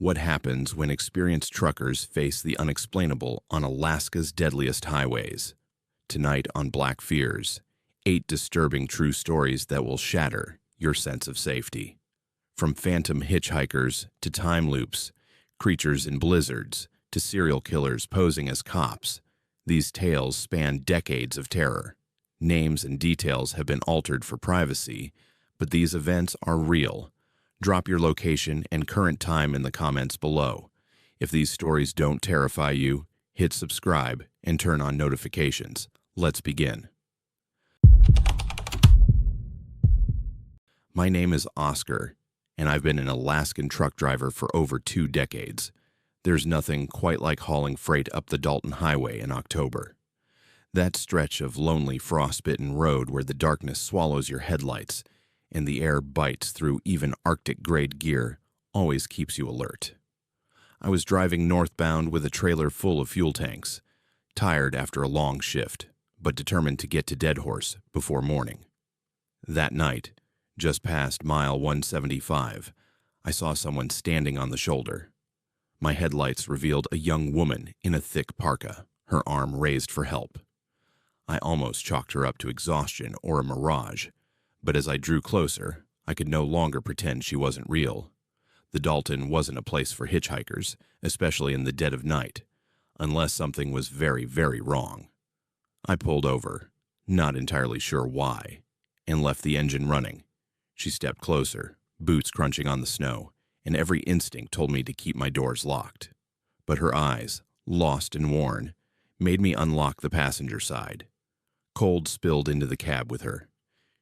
What happens when experienced truckers face the unexplainable on Alaska's deadliest highways? Tonight on Black Fears, 8 disturbing true stories that will shatter your sense of safety. From phantom hitchhikers to time loops, creatures in blizzards to serial killers posing as cops, these tales span decades of terror. Names and details have been altered for privacy, but these events are real. Drop your location and current time in the comments below. If these stories don't terrify you, hit subscribe and turn on notifications. Let's begin. My name is Oscar, and I've been an Alaskan truck driver for over 2 decades. There's nothing quite like hauling freight up the Dalton Highway in October. That stretch of lonely, frostbitten road where the darkness swallows your headlights and the air bites through even Arctic-grade gear always keeps you alert. I was driving northbound with a trailer full of fuel tanks, tired after a long shift, but determined to get to Deadhorse before morning. That night, just past mile 175, I saw someone standing on the shoulder. My headlights revealed a young woman in a thick parka, her arm raised for help. I almost chalked her up to exhaustion or a mirage, but as I drew closer, I could no longer pretend she wasn't real. The Dalton wasn't a place for hitchhikers, especially in the dead of night, unless something was very, very wrong. I pulled over, not entirely sure why, and left the engine running. She stepped closer, boots crunching on the snow, and every instinct told me to keep my doors locked. But her eyes, lost and worn, made me unlock the passenger side. Cold spilled into the cab with her.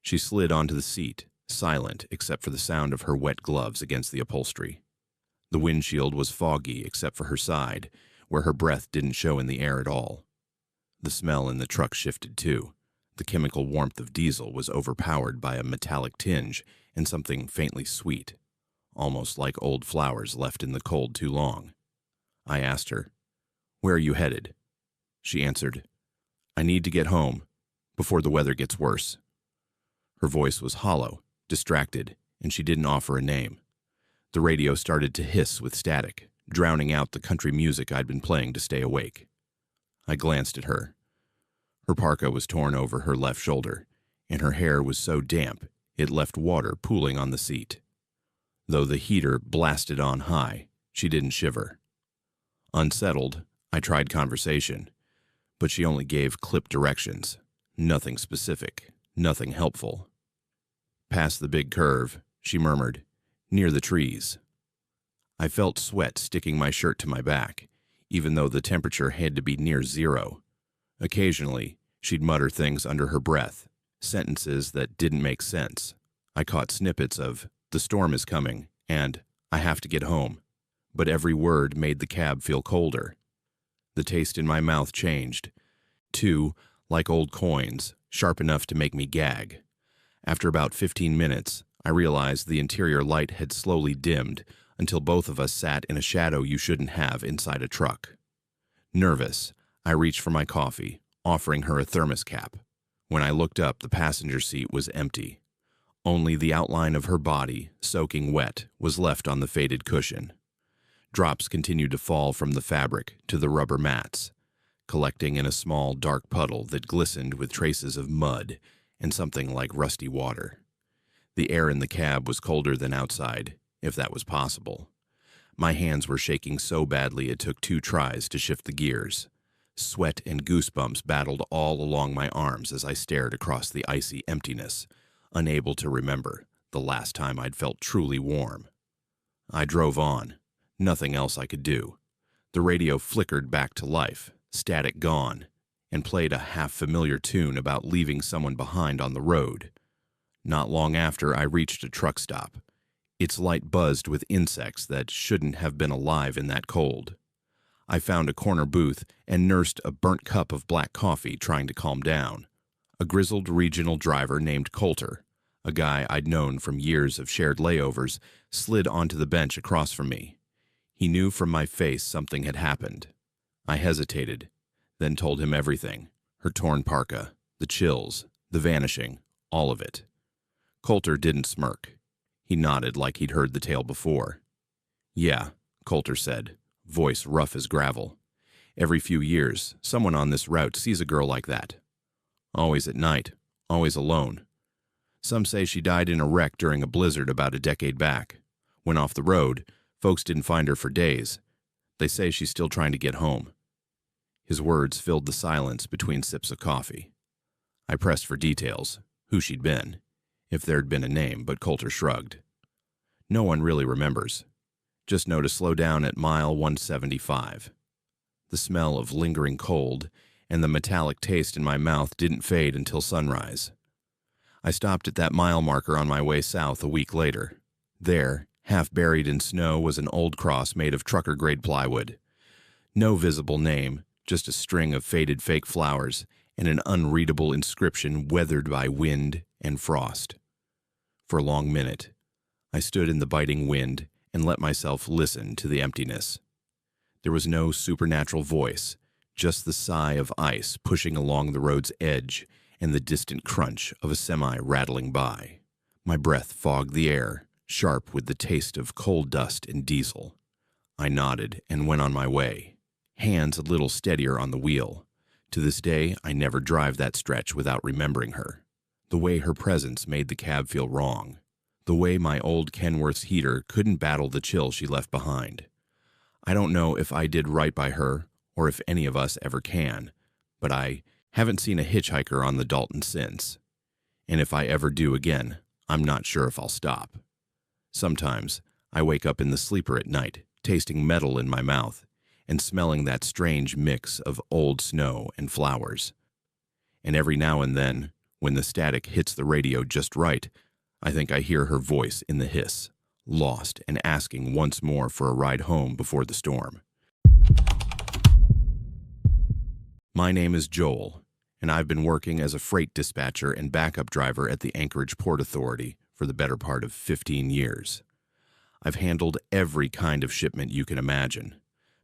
She slid onto the seat, silent except for the sound of her wet gloves against the upholstery. The windshield was foggy except for her side, where her breath didn't show in the air at all. The smell in the truck shifted too. The chemical warmth of diesel was overpowered by a metallic tinge and something faintly sweet, almost like old flowers left in the cold too long. I asked her, "Where are you headed?" She answered, "I need to get home before the weather gets worse." Her voice was hollow, distracted, and she didn't offer a name. The radio started to hiss with static, drowning out the country music I'd been playing to stay awake. I glanced at her. Her parka was torn over her left shoulder, and her hair was so damp it left water pooling on the seat. Though the heater blasted on high, she didn't shiver. Unsettled, I tried conversation, but she only gave clipped directions. Nothing specific, nothing helpful. Past the big curve, she murmured, "Near the trees." I felt sweat sticking my shirt to my back, even though the temperature had to be near 0. Occasionally, she'd mutter things under her breath, sentences that didn't make sense. I caught snippets of, "The storm is coming," and "I have to get home," but every word made the cab feel colder. The taste in my mouth changed. 2, like old coins, sharp enough to make me gag. After about 15 minutes, I realized the interior light had slowly dimmed until both of us sat in a shadow you shouldn't have inside a truck. Nervous, I reached for my coffee, offering her a thermos cap. When I looked up, the passenger seat was empty. Only the outline of her body, soaking wet, was left on the faded cushion. Drops continued to fall from the fabric to the rubber mats, collecting in a small, dark puddle that glistened with traces of mud and something like rusty water. The air in the cab was colder than outside, if that was possible. My hands were shaking so badly it took 2 tries to shift the gears. Sweat and goosebumps battled all along my arms as I stared across the icy emptiness, unable to remember the last time I'd felt truly warm. I drove on. Nothing else I could do. The radio flickered back to life, static gone, and played a half-familiar tune about leaving someone behind on the road. Not long after, I reached a truck stop. Its light buzzed with insects that shouldn't have been alive in that cold. I found a corner booth and nursed a burnt cup of black coffee, trying to calm down. A grizzled regional driver named Coulter, a guy I'd known from years of shared layovers, slid onto the bench across from me. He knew from my face something had happened. I hesitated, then told him everything. Her torn parka, the chills, the vanishing, all of it. Coulter didn't smirk. He nodded like he'd heard the tale before. Yeah, Coulter said, voice rough as gravel. Every few years, someone on this route sees a girl like that. Always at night, always alone. Some say she died in a wreck during a blizzard about a decade back. When off the road, folks didn't find her for days. They say she's still trying to get home. His words filled the silence between sips of coffee. I pressed for details, who she'd been, if there'd been a name, but Coulter shrugged. No one really remembers. Just know to slow down at mile 175. The smell of lingering cold and the metallic taste in my mouth didn't fade until sunrise. I stopped at that mile marker on my way south a week later. There, half buried in snow, was an old cross made of trucker-grade plywood. No visible name, just a string of faded fake flowers and an unreadable inscription weathered by wind and frost. For a long minute, I stood in the biting wind and let myself listen to the emptiness. There was no supernatural voice, just the sigh of ice pushing along the road's edge and the distant crunch of a semi rattling by. My breath fogged the air, sharp with the taste of coal dust and diesel. I nodded and went on my way, hands a little steadier on the wheel. To this day, I never drive that stretch without remembering her. The way her presence made the cab feel wrong. The way my old Kenworth's heater couldn't battle the chill she left behind. I don't know if I did right by her or if any of us ever can, but I haven't seen a hitchhiker on the Dalton since. And if I ever do again, I'm not sure if I'll stop. Sometimes I wake up in the sleeper at night, tasting metal in my mouth and smelling that strange mix of old snow and flowers. And every now and then, when the static hits the radio just right, I think I hear her voice in the hiss, lost and asking once more for a ride home before the storm. My name is Joel, and I've been working as a freight dispatcher and backup driver at the Anchorage Port Authority for the better part of 15 years. I've handled every kind of shipment you can imagine.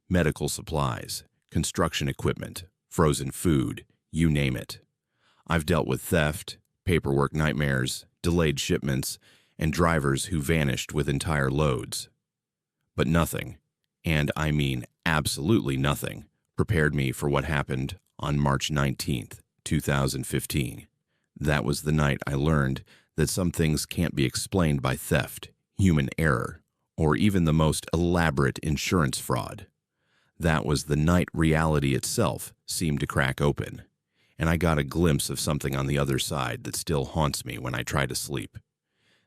Medical supplies, construction equipment, frozen food, you name it. I've dealt with theft, paperwork nightmares, delayed shipments, and drivers who vanished with entire loads. But nothing, and I mean absolutely nothing, prepared me for what happened on March 19th, 2015. That was the night I learned that some things can't be explained by theft, human error, or even the most elaborate insurance fraud. That was the night reality itself seemed to crack open, and I got a glimpse of something on the other side that still haunts me when I try to sleep.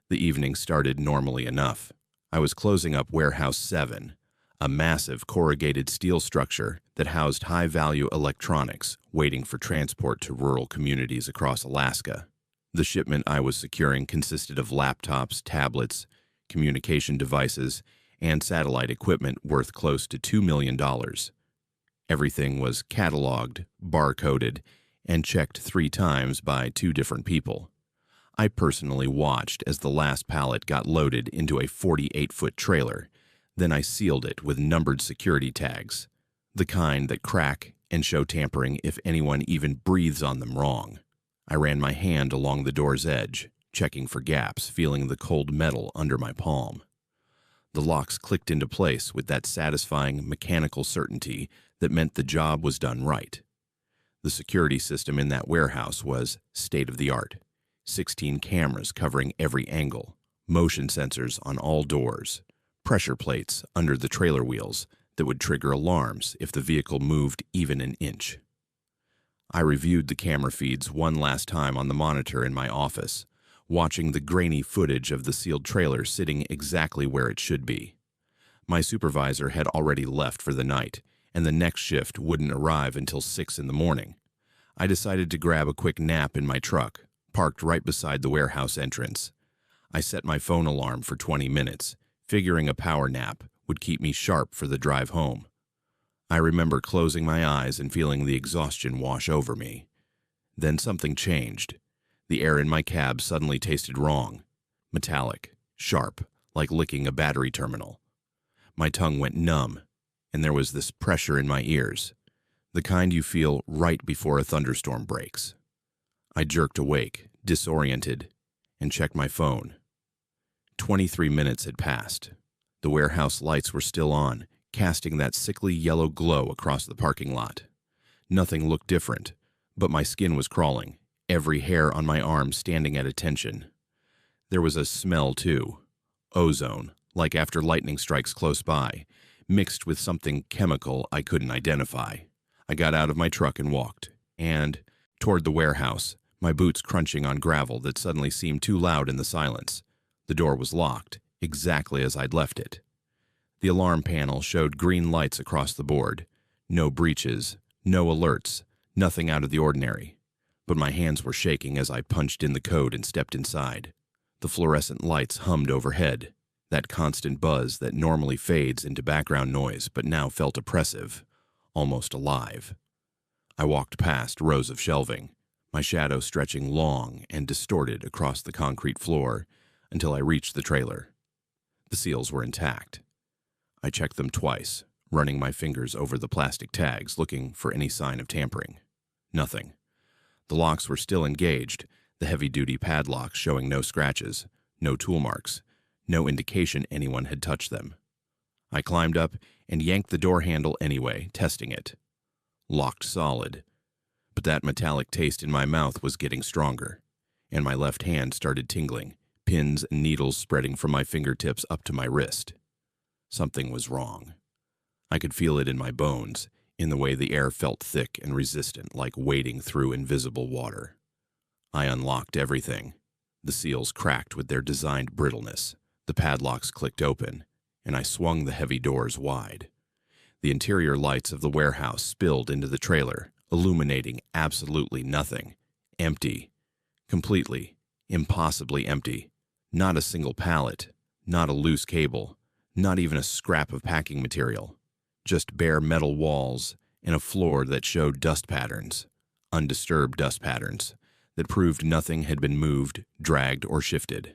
The evening started normally enough. I was closing up Warehouse 7, a massive corrugated steel structure that housed high-value electronics waiting for transport to rural communities across Alaska. The shipment I was securing consisted of laptops, tablets, communication devices, and satellite equipment worth close to $2 million. Everything was cataloged, barcoded, and checked 3 times by 2 different people. I personally watched as the last pallet got loaded into a 48-foot trailer. Then I sealed it with numbered security tags, the kind that crack and show tampering if anyone even breathes on them wrong. I ran my hand along the door's edge, checking for gaps, feeling the cold metal under my palm. The locks clicked into place with that satisfying mechanical certainty that meant the job was done right. The security system in that warehouse was state-of-the-art. 16 cameras covering every angle, motion sensors on all doors, pressure plates under the trailer wheels that would trigger alarms if the vehicle moved even an inch. I reviewed the camera feeds one last time on the monitor in my office, watching the grainy footage of the sealed trailer sitting exactly where it should be. My supervisor had already left for the night, and the next shift wouldn't arrive until 6 in the morning. I decided to grab a quick nap in my truck, parked right beside the warehouse entrance. I set my phone alarm for 20 minutes, figuring a power nap would keep me sharp for the drive home. I remember closing my eyes and feeling the exhaustion wash over me. Then something changed. The air in my cab suddenly tasted wrong, metallic, sharp, like licking a battery terminal. My tongue went numb, and there was this pressure in my ears, the kind you feel right before a thunderstorm breaks. I jerked awake, disoriented, and checked my phone. 23 minutes had passed. The warehouse lights were still on, casting that sickly yellow glow across the parking lot. Nothing looked different, but my skin was crawling, every hair on my arm standing at attention. There was a smell, too. Ozone, like after lightning strikes close by, mixed with something chemical I couldn't identify. I got out of my truck and walked, and toward the warehouse, my boots crunching on gravel that suddenly seemed too loud in the silence. The door was locked, exactly as I'd left it. The alarm panel showed green lights across the board. No breaches, no alerts, nothing out of the ordinary. But my hands were shaking as I punched in the code and stepped inside. The fluorescent lights hummed overhead, that constant buzz that normally fades into background noise but now felt oppressive, almost alive. I walked past rows of shelving, my shadow stretching long and distorted across the concrete floor until I reached the trailer. The seals were intact. I checked them twice, running my fingers over the plastic tags looking for any sign of tampering. Nothing. The locks were still engaged, the heavy-duty padlocks showing no scratches, no tool marks, no indication anyone had touched them. I climbed up and yanked the door handle anyway, testing it. Locked solid. But that metallic taste in my mouth was getting stronger, and my left hand started tingling, pins and needles spreading from my fingertips up to my wrist. Something was wrong. I could feel it in my bones, in the way the air felt thick and resistant, like wading through invisible water. I unlocked everything. The seals cracked with their designed brittleness. The padlocks clicked open, and I swung the heavy doors wide. The interior lights of the warehouse spilled into the trailer, illuminating absolutely nothing. Empty. Completely, impossibly empty. Not a single pallet, not a loose cable, not even a scrap of packing material. Just bare metal walls and a floor that showed dust patterns, undisturbed dust patterns, that proved nothing had been moved, dragged, or shifted.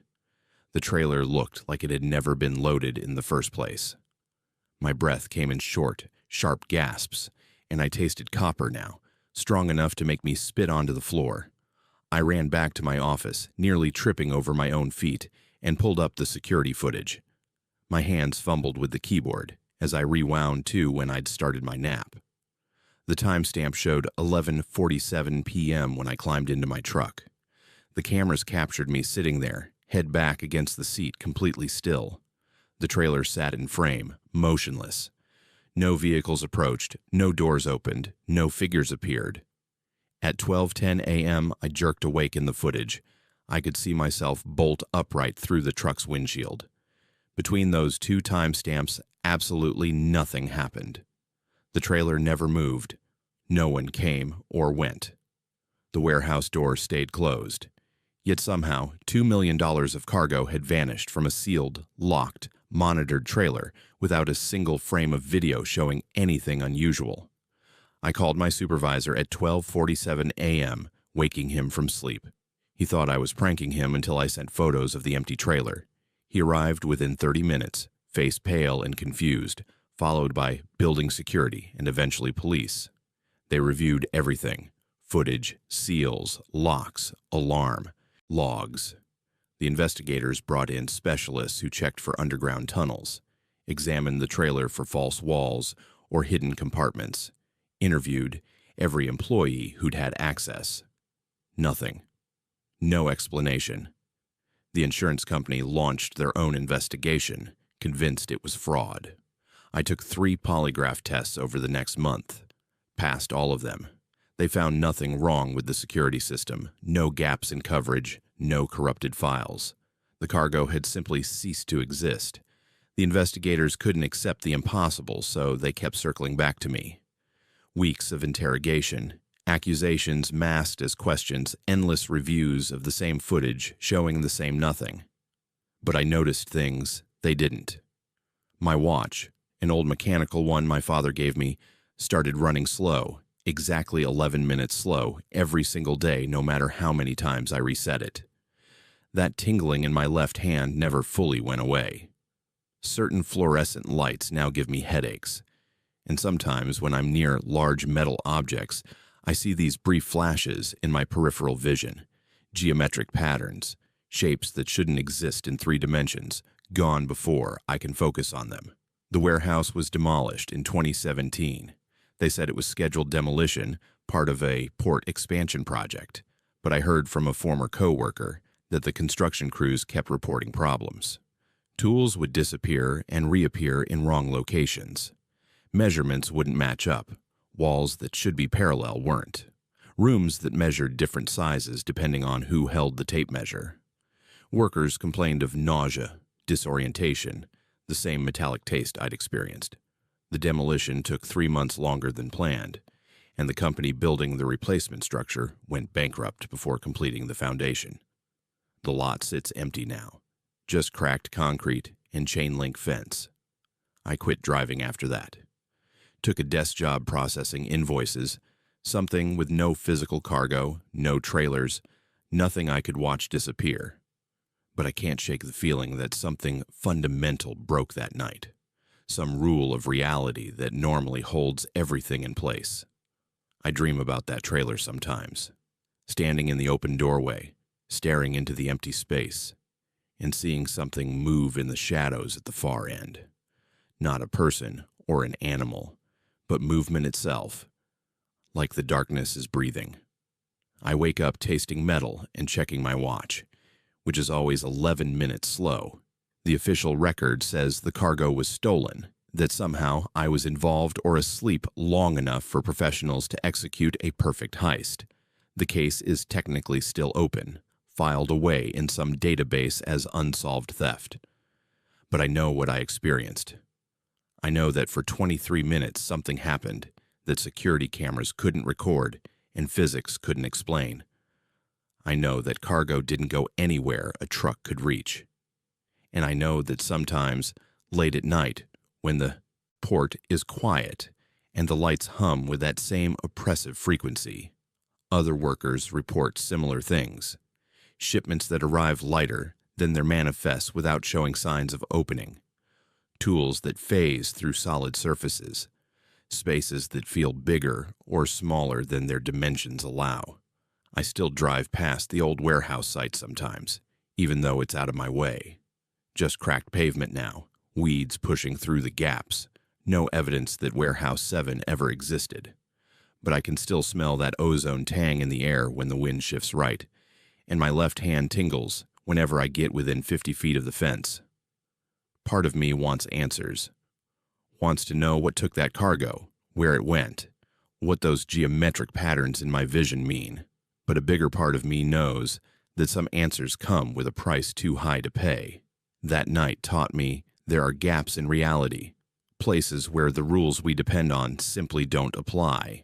The trailer looked like it had never been loaded in the first place. My breath came in short, sharp gasps, and I tasted copper now, strong enough to make me spit onto the floor. I ran back to my office, nearly tripping over my own feet, and pulled up the security footage. My hands fumbled with the keyboard, as I rewound to when I'd started my nap. The timestamp showed 11:47 p.m. when I climbed into my truck. The cameras captured me sitting there, head back against the seat, completely still. The trailer sat in frame, motionless. No vehicles approached, no doors opened, no figures appeared. At 12:10 a.m., I jerked awake in the footage. I could see myself bolt upright through the truck's windshield. Between those two timestamps, absolutely nothing happened. The trailer never moved. No one came or went. The warehouse door stayed closed. Yet somehow, $2 million of cargo had vanished from a sealed, locked, monitored trailer without a single frame of video showing anything unusual. I called my supervisor at 12:47 a.m., waking him from sleep. He thought I was pranking him until I sent photos of the empty trailer. He arrived within 30 minutes, face pale and confused, followed by building security and eventually police. They reviewed everything: footage, seals, locks, alarm, logs. The investigators brought in specialists who checked for underground tunnels, examined the trailer for false walls or hidden compartments, interviewed every employee who'd had access. Nothing. No explanation. The insurance company launched their own investigation, convinced it was fraud. I took 3 polygraph tests over the next month. Passed all of them. They found nothing wrong with the security system, no gaps in coverage, no corrupted files. The cargo had simply ceased to exist. The investigators couldn't accept the impossible, so they kept circling back to me. Weeks of interrogation, accusations masked as questions, endless reviews of the same footage showing the same nothing. But I noticed things they didn't. My watch, an old mechanical one my father gave me, started running slow, exactly 11 minutes slow, every single day, no matter how many times I reset it. That tingling in my left hand never fully went away. Certain fluorescent lights now give me headaches, and sometimes when I'm near large metal objects, I see these brief flashes in my peripheral vision, geometric patterns, shapes that shouldn't exist in 3 dimensions, gone before I can focus on them. The warehouse was demolished in 2017. They said it was scheduled demolition, part of a port expansion project, but I heard from a former co-worker that the construction crews kept reporting problems. Tools would disappear and reappear in wrong locations. Measurements wouldn't match up. Walls that should be parallel weren't. Rooms that measured different sizes depending on who held the tape measure. Workers complained of nausea, disorientation, the same metallic taste I'd experienced. The demolition took 3 months longer than planned, and the company building the replacement structure went bankrupt before completing the foundation. The lot sits empty now, just cracked concrete and chain link fence. I quit driving after that. Took a desk job processing invoices, something with no physical cargo, no trailers, nothing I could watch disappear. But I can't shake the feeling that something fundamental broke that night. Some rule of reality that normally holds everything in place. I dream about that trailer sometimes, standing in the open doorway, staring into the empty space, and seeing something move in the shadows at the far end. Not a person or an animal, but movement itself, like the darkness is breathing. I wake up tasting metal and checking my watch, which is always 11 minutes slow. The official record says the cargo was stolen, that somehow I was involved or asleep long enough for professionals to execute a perfect heist. The case is technically still open, filed away in some database as unsolved theft. But I know what I experienced. I know that for 23 minutes something happened that security cameras couldn't record and physics couldn't explain. I know that cargo didn't go anywhere a truck could reach. And I know that sometimes, late at night, when the port is quiet and the lights hum with that same oppressive frequency, other workers report similar things. Shipments that arrive lighter than their manifests without showing signs of opening. Tools that phase through solid surfaces. Spaces that feel bigger or smaller than their dimensions allow. I still drive past the old warehouse site sometimes, even though it's out of my way. Just cracked pavement now, weeds pushing through the gaps, no evidence that Warehouse 7 ever existed. But I can still smell that ozone tang in the air when the wind shifts right, and my left hand tingles whenever I get within 50 feet of the fence. Part of me wants answers. Wants to know what took that cargo, where it went, what those geometric patterns in my vision mean. But a bigger part of me knows that some answers come with a price too high to pay. That night taught me there are gaps in reality, places where the rules we depend on simply don't apply.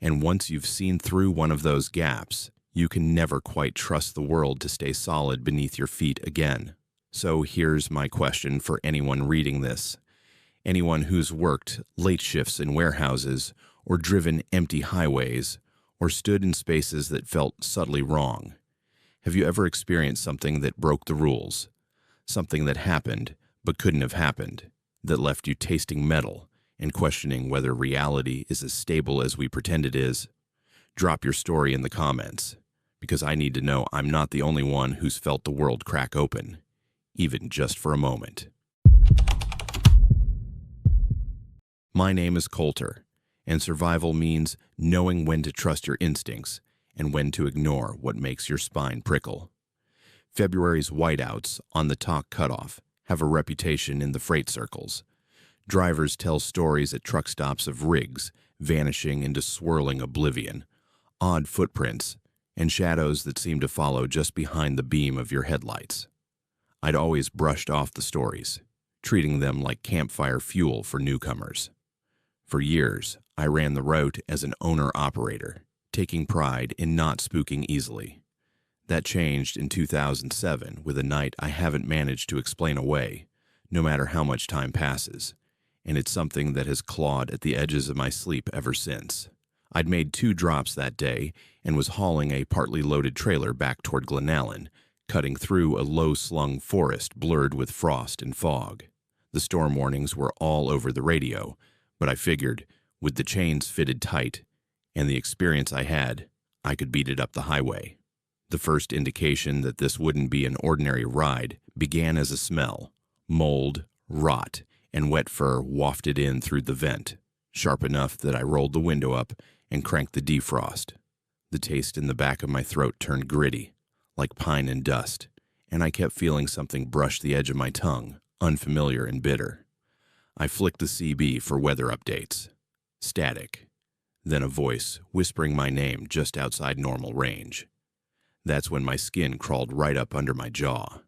And once you've seen through one of those gaps, you can never quite trust the world to stay solid beneath your feet again. So here's my question for anyone reading this. Anyone who's worked late shifts in warehouses or driven empty highways or stood in spaces that felt subtly wrong. Have you ever experienced something that broke the rules? Something that happened but couldn't have happened, that left you tasting metal and questioning whether reality is as stable as we pretend it is? Drop your story in the comments, because I need to know I'm not the only one who's felt the world crack open, even just for a moment. My name is Coulter, and survival means knowing when to trust your instincts and when to ignore what makes your spine prickle. February's whiteouts on the Talk Cutoff have a reputation in the freight circles. Drivers tell stories at truck stops of rigs vanishing into swirling oblivion, odd footprints, and shadows that seem to follow just behind the beam of your headlights. I'd always brushed off the stories, treating them like campfire fuel for newcomers. For years, I ran the route as an owner-operator, taking pride in not spooking easily. That changed in 2007 with a night I haven't managed to explain away, no matter how much time passes, and it's something that has clawed at the edges of my sleep ever since. I'd made 2 drops that day and was hauling a partly loaded trailer back toward Glenallen, cutting through a low-slung forest blurred with frost and fog. The storm warnings were all over the radio, but I figured, with the chains fitted tight and the experience I had, I could beat it up the highway. The first indication that this wouldn't be an ordinary ride began as a smell, Mold, rot, and wet fur wafted in through the vent, sharp enough that I rolled the window up and cranked the defrost. The taste in the back of my throat turned gritty, like pine and dust, and I kept feeling something brush the edge of my tongue, unfamiliar and bitter. I flicked the CB for weather updates. Static. Then a voice whispering my name just outside normal range. That's when my skin crawled right up under my jaw.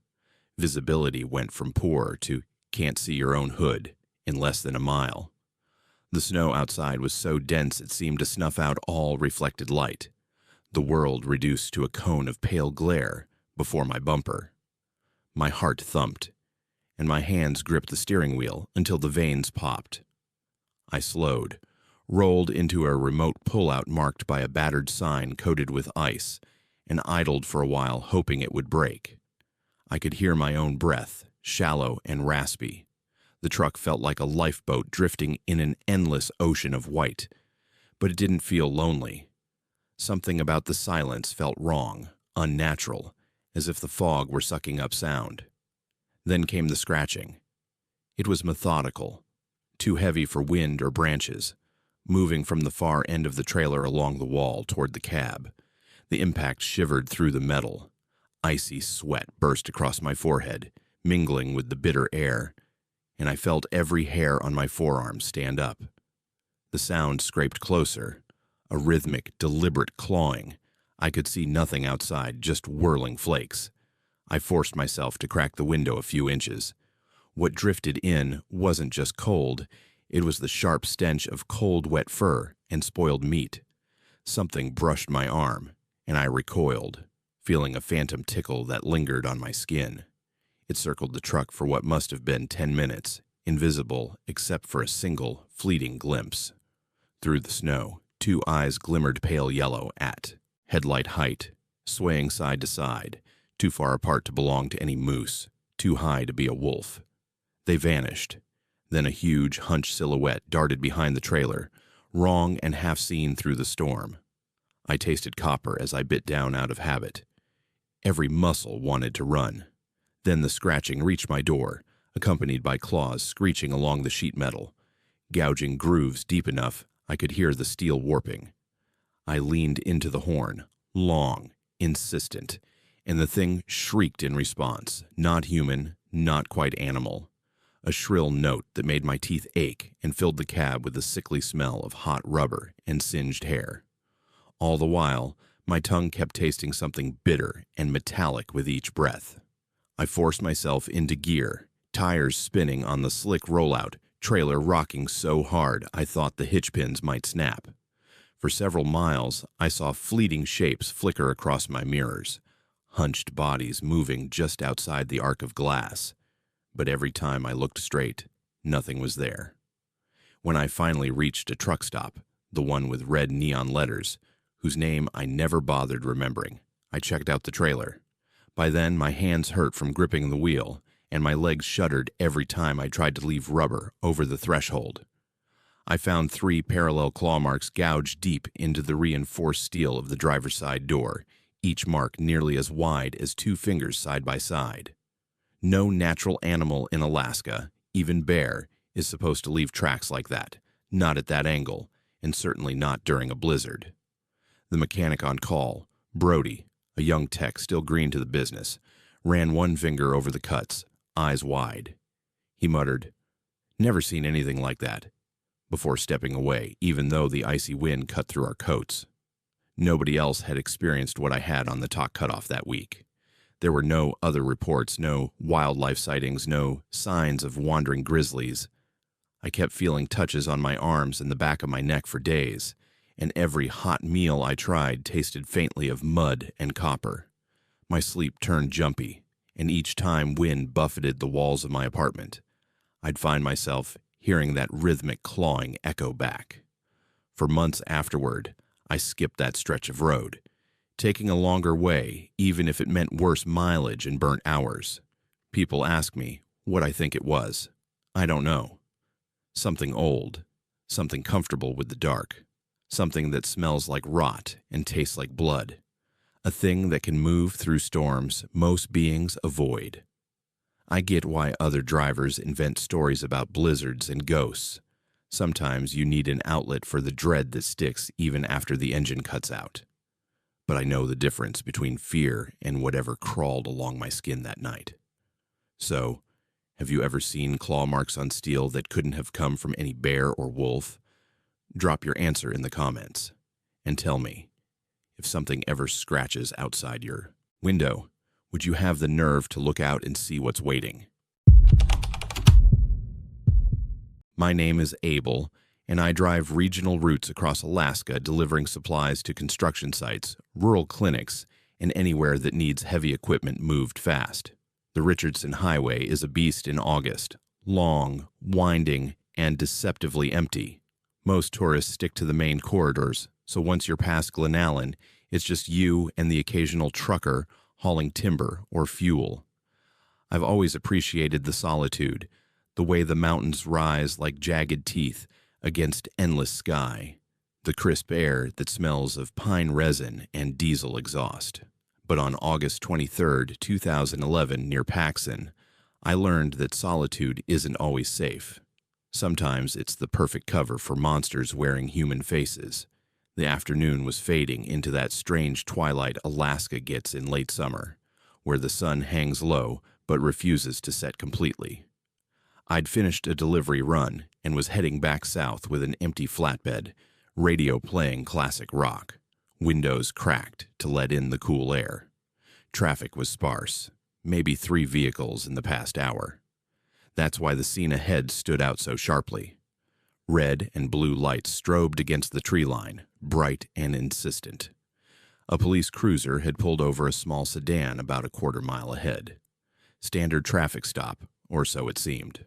Visibility went from poor to can't see your own hood in less than a mile. The snow outside was so dense it seemed to snuff out all reflected light, the world reduced to a cone of pale glare before my bumper. My heart thumped, and my hands gripped the steering wheel until the veins popped. I slowed, rolled into a remote pullout marked by a battered sign coated with ice, and idled for a while hoping it would break. I could hear my own breath, shallow and raspy. The truck felt like a lifeboat drifting in an endless ocean of white, but it didn't feel lonely. Something about the silence felt wrong, unnatural, as if the fog were sucking up sound. Then came the scratching. It was methodical, too heavy for wind or branches, moving from the far end of the trailer along the wall toward the cab. The impact shivered through the metal. Icy sweat burst across my forehead, mingling with the bitter air, and I felt every hair on my forearm stand up. The sound scraped closer, a rhythmic, deliberate clawing. I could see nothing outside, just whirling flakes. I forced myself to crack the window a few inches. What drifted in wasn't just cold, it was the sharp stench of cold, wet fur and spoiled meat. Something brushed my arm, and I recoiled, feeling a phantom tickle that lingered on my skin. It circled the truck for what must have been 10 minutes, invisible except for a single, fleeting glimpse. Through the snow, two eyes glimmered pale yellow at headlight height, swaying side to side, too far apart to belong to any moose, too high to be a wolf. They vanished. Then a huge, hunched silhouette darted behind the trailer, wrong and half seen through the storm. I tasted copper as I bit down out of habit. Every muscle wanted to run. Then the scratching reached my door, accompanied by claws screeching along the sheet metal, gouging grooves deep enough I could hear the steel warping. I leaned into the horn, long, insistent, and the thing shrieked in response, not human, not quite animal. A shrill note that made my teeth ache and filled the cab with the sickly smell of hot rubber and singed hair. All the while, my tongue kept tasting something bitter and metallic with each breath. I forced myself into gear, tires spinning on the slick rollout, trailer rocking so hard I thought the hitch pins might snap. For several miles, I saw fleeting shapes flicker across my mirrors, hunched bodies moving just outside the arc of glass. But every time I looked straight, nothing was there. When I finally reached a truck stop, the one with red neon letters, whose name I never bothered remembering, I checked out the trailer. By then, my hands hurt from gripping the wheel, and my legs shuddered every time I tried to leave rubber over the threshold. I found 3 parallel claw marks gouged deep into the reinforced steel of the driver's side door, each mark nearly as wide as 2 fingers side by side. No natural animal in Alaska, even bear, is supposed to leave tracks like that, not at that angle, and certainly not during a blizzard. The mechanic on call, Brody, a young tech still green to the business, ran one finger over the cuts, eyes wide. He muttered, "Never seen anything like that," before stepping away, even though the icy wind cut through our coats. Nobody else had experienced what I had on the talk cutoff that week. There were no other reports, no wildlife sightings, no signs of wandering grizzlies. I kept feeling touches on my arms and the back of my neck for days, and every hot meal I tried tasted faintly of mud and copper. My sleep turned jumpy, and each time wind buffeted the walls of my apartment, I'd find myself hearing that rhythmic clawing echo back. For months afterward, I skipped that stretch of road, taking a longer way, even if it meant worse mileage and burnt hours. People ask me what I think it was. I don't know. Something old, something comfortable with the dark, something that smells like rot and tastes like blood, a thing that can move through storms most beings avoid. I get why other drivers invent stories about blizzards and ghosts. Sometimes you need an outlet for the dread that sticks even after the engine cuts out. But I know the difference between fear and whatever crawled along my skin that night. So, have you ever seen claw marks on steel that couldn't have come from any bear or wolf? Drop your answer in the comments and tell me, if something ever scratches outside your window, would you have the nerve to look out and see what's waiting? My name is Abel, and I drive regional routes across Alaska delivering supplies to construction sites, rural clinics, and anywhere that needs heavy equipment moved fast. The Richardson Highway is a beast in August, long, winding, and deceptively empty. Most tourists stick to the main corridors, so once you're past Glenallen, it's just you and the occasional trucker hauling timber or fuel. I've always appreciated the solitude, the way the mountains rise like jagged teeth against endless sky, the crisp air that smells of pine resin and diesel exhaust. But on August 23, 2011, near Paxson, I learned that solitude isn't always safe. Sometimes it's the perfect cover for monsters wearing human faces. The afternoon was fading into that strange twilight Alaska gets in late summer, where the sun hangs low but refuses to set completely. I'd finished a delivery run and was heading back south with an empty flatbed, radio playing classic rock, windows cracked to let in the cool air. Traffic was sparse, maybe 3 vehicles in the past hour. That's why the scene ahead stood out so sharply. Red and blue lights strobed against the tree line, bright and insistent. A police cruiser had pulled over a small sedan about a quarter-mile ahead. Standard traffic stop, or so it seemed.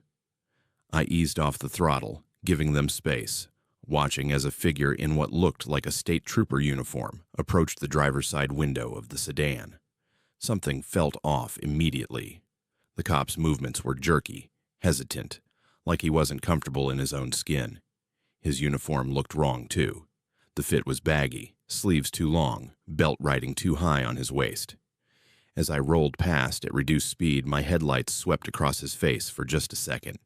I eased off the throttle, giving them space, watching as a figure in what looked like a state trooper uniform approached the driver's side window of the sedan. Something felt off immediately. The cop's movements were jerky, hesitant, like he wasn't comfortable in his own skin. His uniform looked wrong, too. The fit was baggy, sleeves too long, belt riding too high on his waist. As I rolled past at reduced speed, my headlights swept across his face for just a second.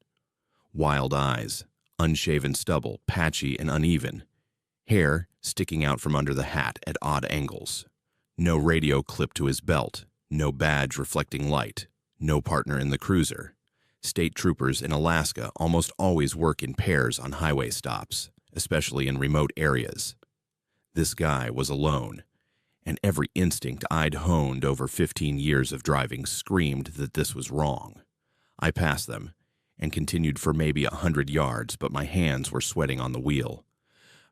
Wild eyes, unshaven stubble, patchy and uneven, hair sticking out from under the hat at odd angles. No radio clipped to his belt, no badge reflecting light, no partner in the cruiser. State troopers in Alaska almost always work in pairs on highway stops, especially in remote areas. This guy was alone, and every instinct I'd honed over 15 years of driving screamed that this was wrong. I passed them and continued for maybe 100 yards, but my hands were sweating on the wheel.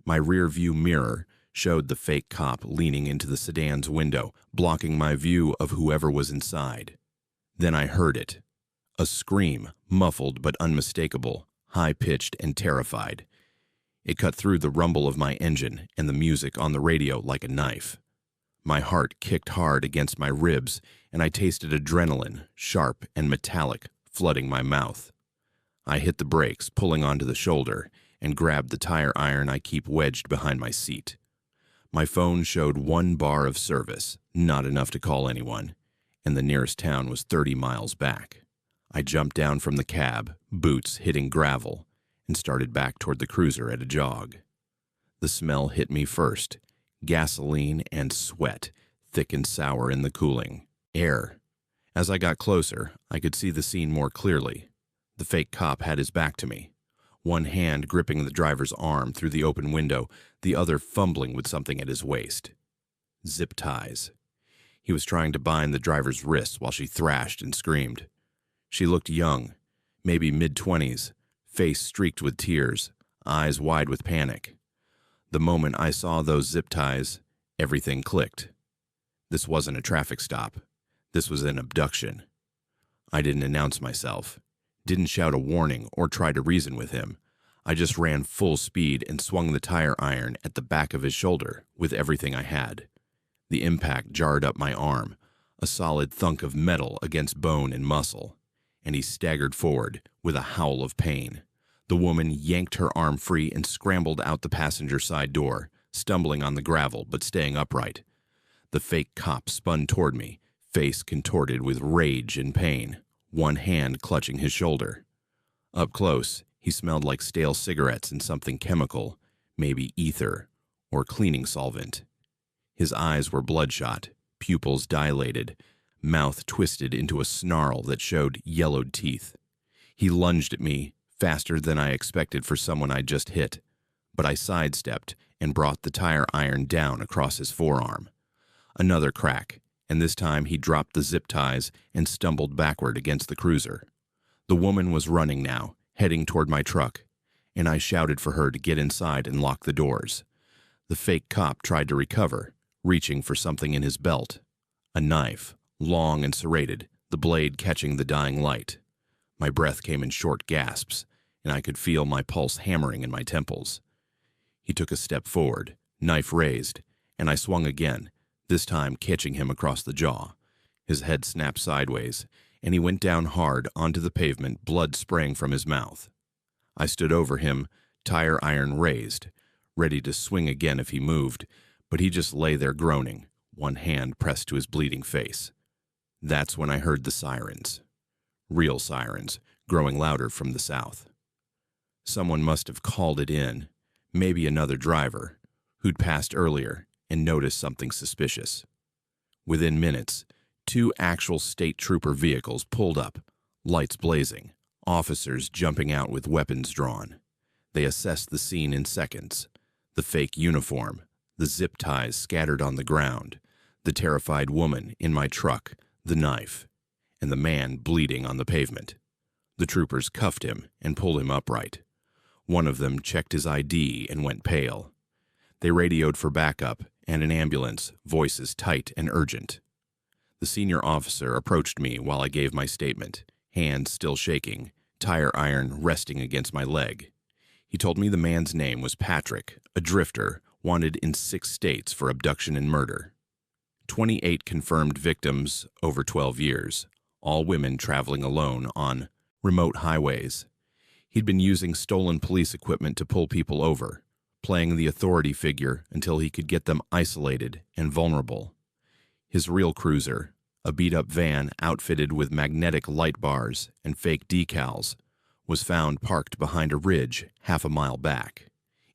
My rear view mirror showed the fake cop leaning into the sedan's window, blocking my view of whoever was inside. Then I heard it. A scream, muffled but unmistakable, high-pitched and terrified. It cut through the rumble of my engine and the music on the radio like a knife. My heart kicked hard against my ribs, and I tasted adrenaline, sharp and metallic, flooding my mouth. I hit the brakes, pulling onto the shoulder, and grabbed the tire iron I keep wedged behind my seat. My phone showed 1 bar of service, not enough to call anyone, and the nearest town was 30 miles back. I jumped down from the cab, boots hitting gravel, and started back toward the cruiser at a jog. The smell hit me first, gasoline and sweat, thick and sour in the cooling air. As I got closer, I could see the scene more clearly. The fake cop had his back to me, one hand gripping the driver's arm through the open window, the other fumbling with something at his waist. Zip ties. He was trying to bind the driver's wrists while she thrashed and screamed. She looked young, maybe mid-20s, face streaked with tears, eyes wide with panic. The moment I saw those zip ties, everything clicked. This wasn't a traffic stop. This was an abduction. I didn't announce myself, didn't shout a warning or try to reason with him. I just ran full speed and swung the tire iron at the back of his shoulder with everything I had. The impact jarred up my arm, a solid thunk of metal against bone and muscle, and he staggered forward with a howl of pain. The woman yanked her arm free and scrambled out the passenger side door, stumbling on the gravel but staying upright. The fake cop spun toward me, face contorted with rage and pain. one hand clutching his shoulder. Up close, he smelled like stale cigarettes and something chemical, maybe ether or cleaning solvent. His eyes were bloodshot, pupils dilated, mouth twisted into a snarl that showed yellowed teeth. He lunged at me, faster than I expected for someone I'd just hit, but I sidestepped and brought the tire iron down across his forearm. Another crack, and this time he dropped the zip ties and stumbled backward against the cruiser. The woman was running now, heading toward my truck, and I shouted for her to get inside and lock the doors. The fake cop tried to recover, reaching for something in his belt. A knife, long and serrated, the blade catching the dying light. My breath came in short gasps, and I could feel my pulse hammering in my temples. He took a step forward, knife raised, and I swung again, this time catching him across the jaw. His head snapped sideways, and he went down hard onto the pavement, blood spraying from his mouth. I stood over him, tire iron raised, ready to swing again if he moved, but he just lay there groaning, one hand pressed to his bleeding face. That's when I heard the sirens. Real sirens, growing louder from the south. Someone must have called it in, maybe another driver, who'd passed earlier and noticed something suspicious. Within minutes, 2 actual state trooper vehicles pulled up, lights blazing, officers jumping out with weapons drawn. They assessed the scene in seconds. The fake uniform, the zip ties scattered on the ground, the terrified woman in my truck, the knife, and the man bleeding on the pavement. The troopers cuffed him and pulled him upright. One of them checked his ID and went pale. They radioed for backup and an ambulance, voices tight and urgent. The senior officer approached me while I gave my statement, hands still shaking, tire iron resting against my leg. He told me the man's name was Patrick, a drifter, wanted in 6 states for abduction and murder. 28 confirmed victims over 12 years, all women traveling alone on remote highways. He'd been using stolen police equipment to pull people over, playing the authority figure until he could get them isolated and vulnerable. His real cruiser, a beat-up van outfitted with magnetic light bars and fake decals, was found parked behind a ridge half a mile back.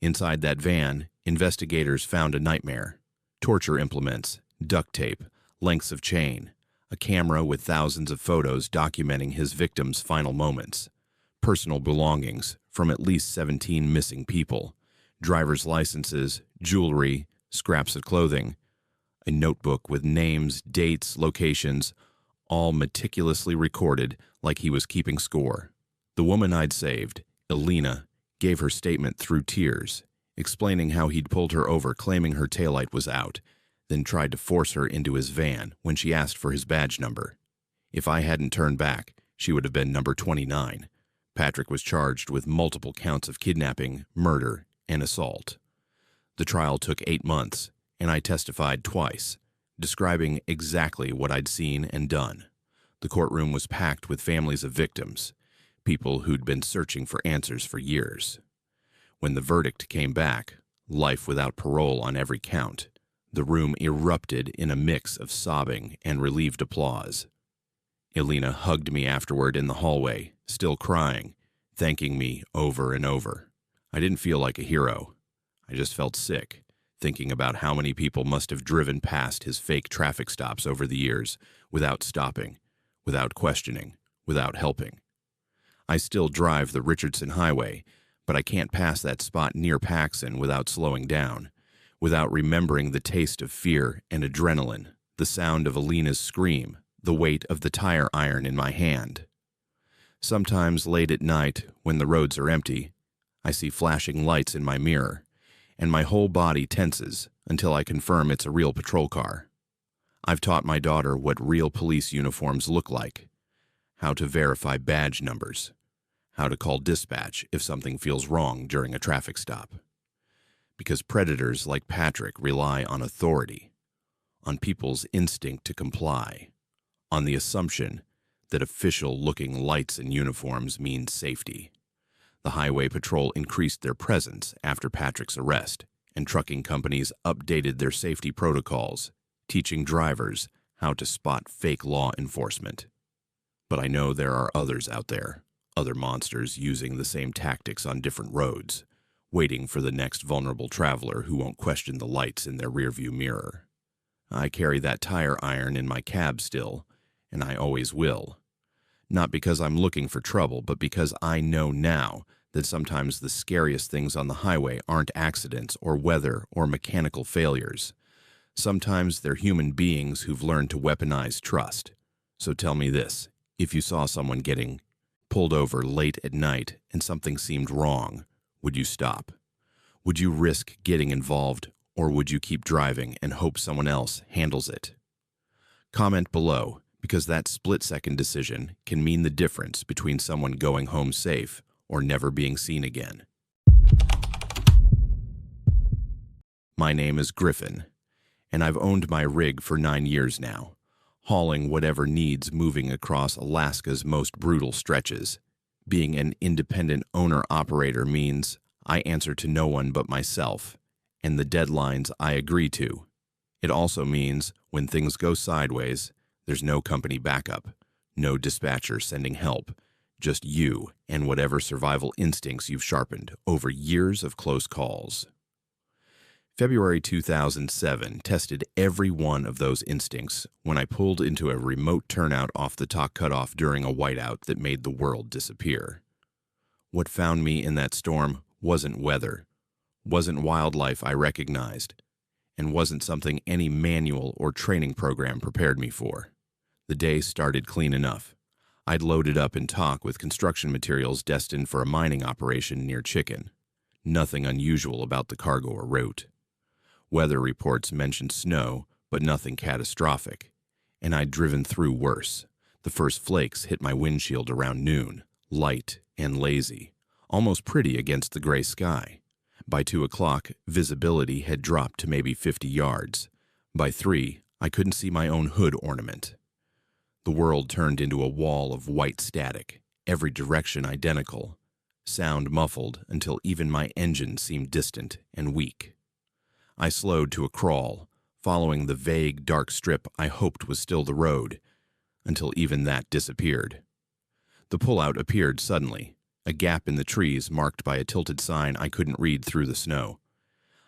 Inside that van, investigators found a nightmare: torture implements, duct tape, lengths of chain, a camera with thousands of photos documenting his victims' final moments, personal belongings from at least 17 missing people, driver's licenses, jewelry, scraps of clothing, a notebook with names, dates, locations, all meticulously recorded like he was keeping score. The woman I'd saved, Elena, gave her statement through tears, explaining how he'd pulled her over claiming her taillight was out, then tried to force her into his van when she asked for his badge number. If I hadn't turned back, she would have been number 29. Patrick was charged with multiple counts of kidnapping, murder, and assault. The trial took 8 months, and I testified twice, describing exactly what I'd seen and done. The courtroom was packed with families of victims, people who'd been searching for answers for years. When the verdict came back, life without parole on every count, the room erupted in a mix of sobbing and relieved applause. Elena hugged me afterward in the hallway, still crying, thanking me over and over. I didn't feel like a hero. I just felt sick, thinking about how many people must have driven past his fake traffic stops over the years without stopping, without questioning, without helping. I still drive the Richardson Highway, but I can't pass that spot near Paxson without slowing down, without remembering the taste of fear and adrenaline, the sound of Elena's scream, the weight of the tire iron in my hand. Sometimes late at night, when the roads are empty, I see flashing lights in my mirror, and my whole body tenses until I confirm it's a real patrol car. I've taught my daughter what real police uniforms look like, how to verify badge numbers, how to call dispatch if something feels wrong during a traffic stop. Because predators like Patrick rely on authority, on people's instinct to comply, on the assumption that official-looking lights and uniforms mean safety. The highway patrol increased their presence after Patrick's arrest, and trucking companies updated their safety protocols, teaching drivers how to spot fake law enforcement. But I know there are others out there, other monsters using the same tactics on different roads, waiting for the next vulnerable traveler who won't question the lights in their rearview mirror. I carry that tire iron in my cab still, and I always will. Not because I'm looking for trouble, but because I know now that sometimes the scariest things on the highway aren't accidents or weather or mechanical failures. Sometimes they're human beings who've learned to weaponize trust. So tell me this, if you saw someone getting pulled over late at night and something seemed wrong, would you stop? Would you risk getting involved, or would you keep driving and hope someone else handles it? Comment below, because that split-second decision can mean the difference between someone going home safe or never being seen again. My name is Griffin, and I've owned my rig for 9 years now, hauling whatever needs moving across Alaska's most brutal stretches. Being an independent owner-operator means I answer to no one but myself and the deadlines I agree to. It also means when things go sideways, there's no company backup, no dispatcher sending help, just you and whatever survival instincts you've sharpened over years of close calls. February 2007 tested every one of those instincts when I pulled into a remote turnout off the top cutoff during a whiteout that made the world disappear. What found me in that storm wasn't weather, wasn't wildlife I recognized, and wasn't something any manual or training program prepared me for. The day started clean enough. I'd loaded up in talk with construction materials destined for a mining operation near Chicken. Nothing unusual about the cargo or route. Weather reports mentioned snow, but nothing catastrophic. And I'd driven through worse. The first flakes hit my windshield around noon, light and lazy, almost pretty against the gray sky. By 2 o'clock, visibility had dropped to maybe 50 yards. By 3, I couldn't see my own hood ornament. The world turned into a wall of white static, every direction identical, sound muffled until even my engine seemed distant and weak. I slowed to a crawl, following the vague, dark strip I hoped was still the road, until even that disappeared. The pullout appeared suddenly, a gap in the trees marked by a tilted sign I couldn't read through the snow.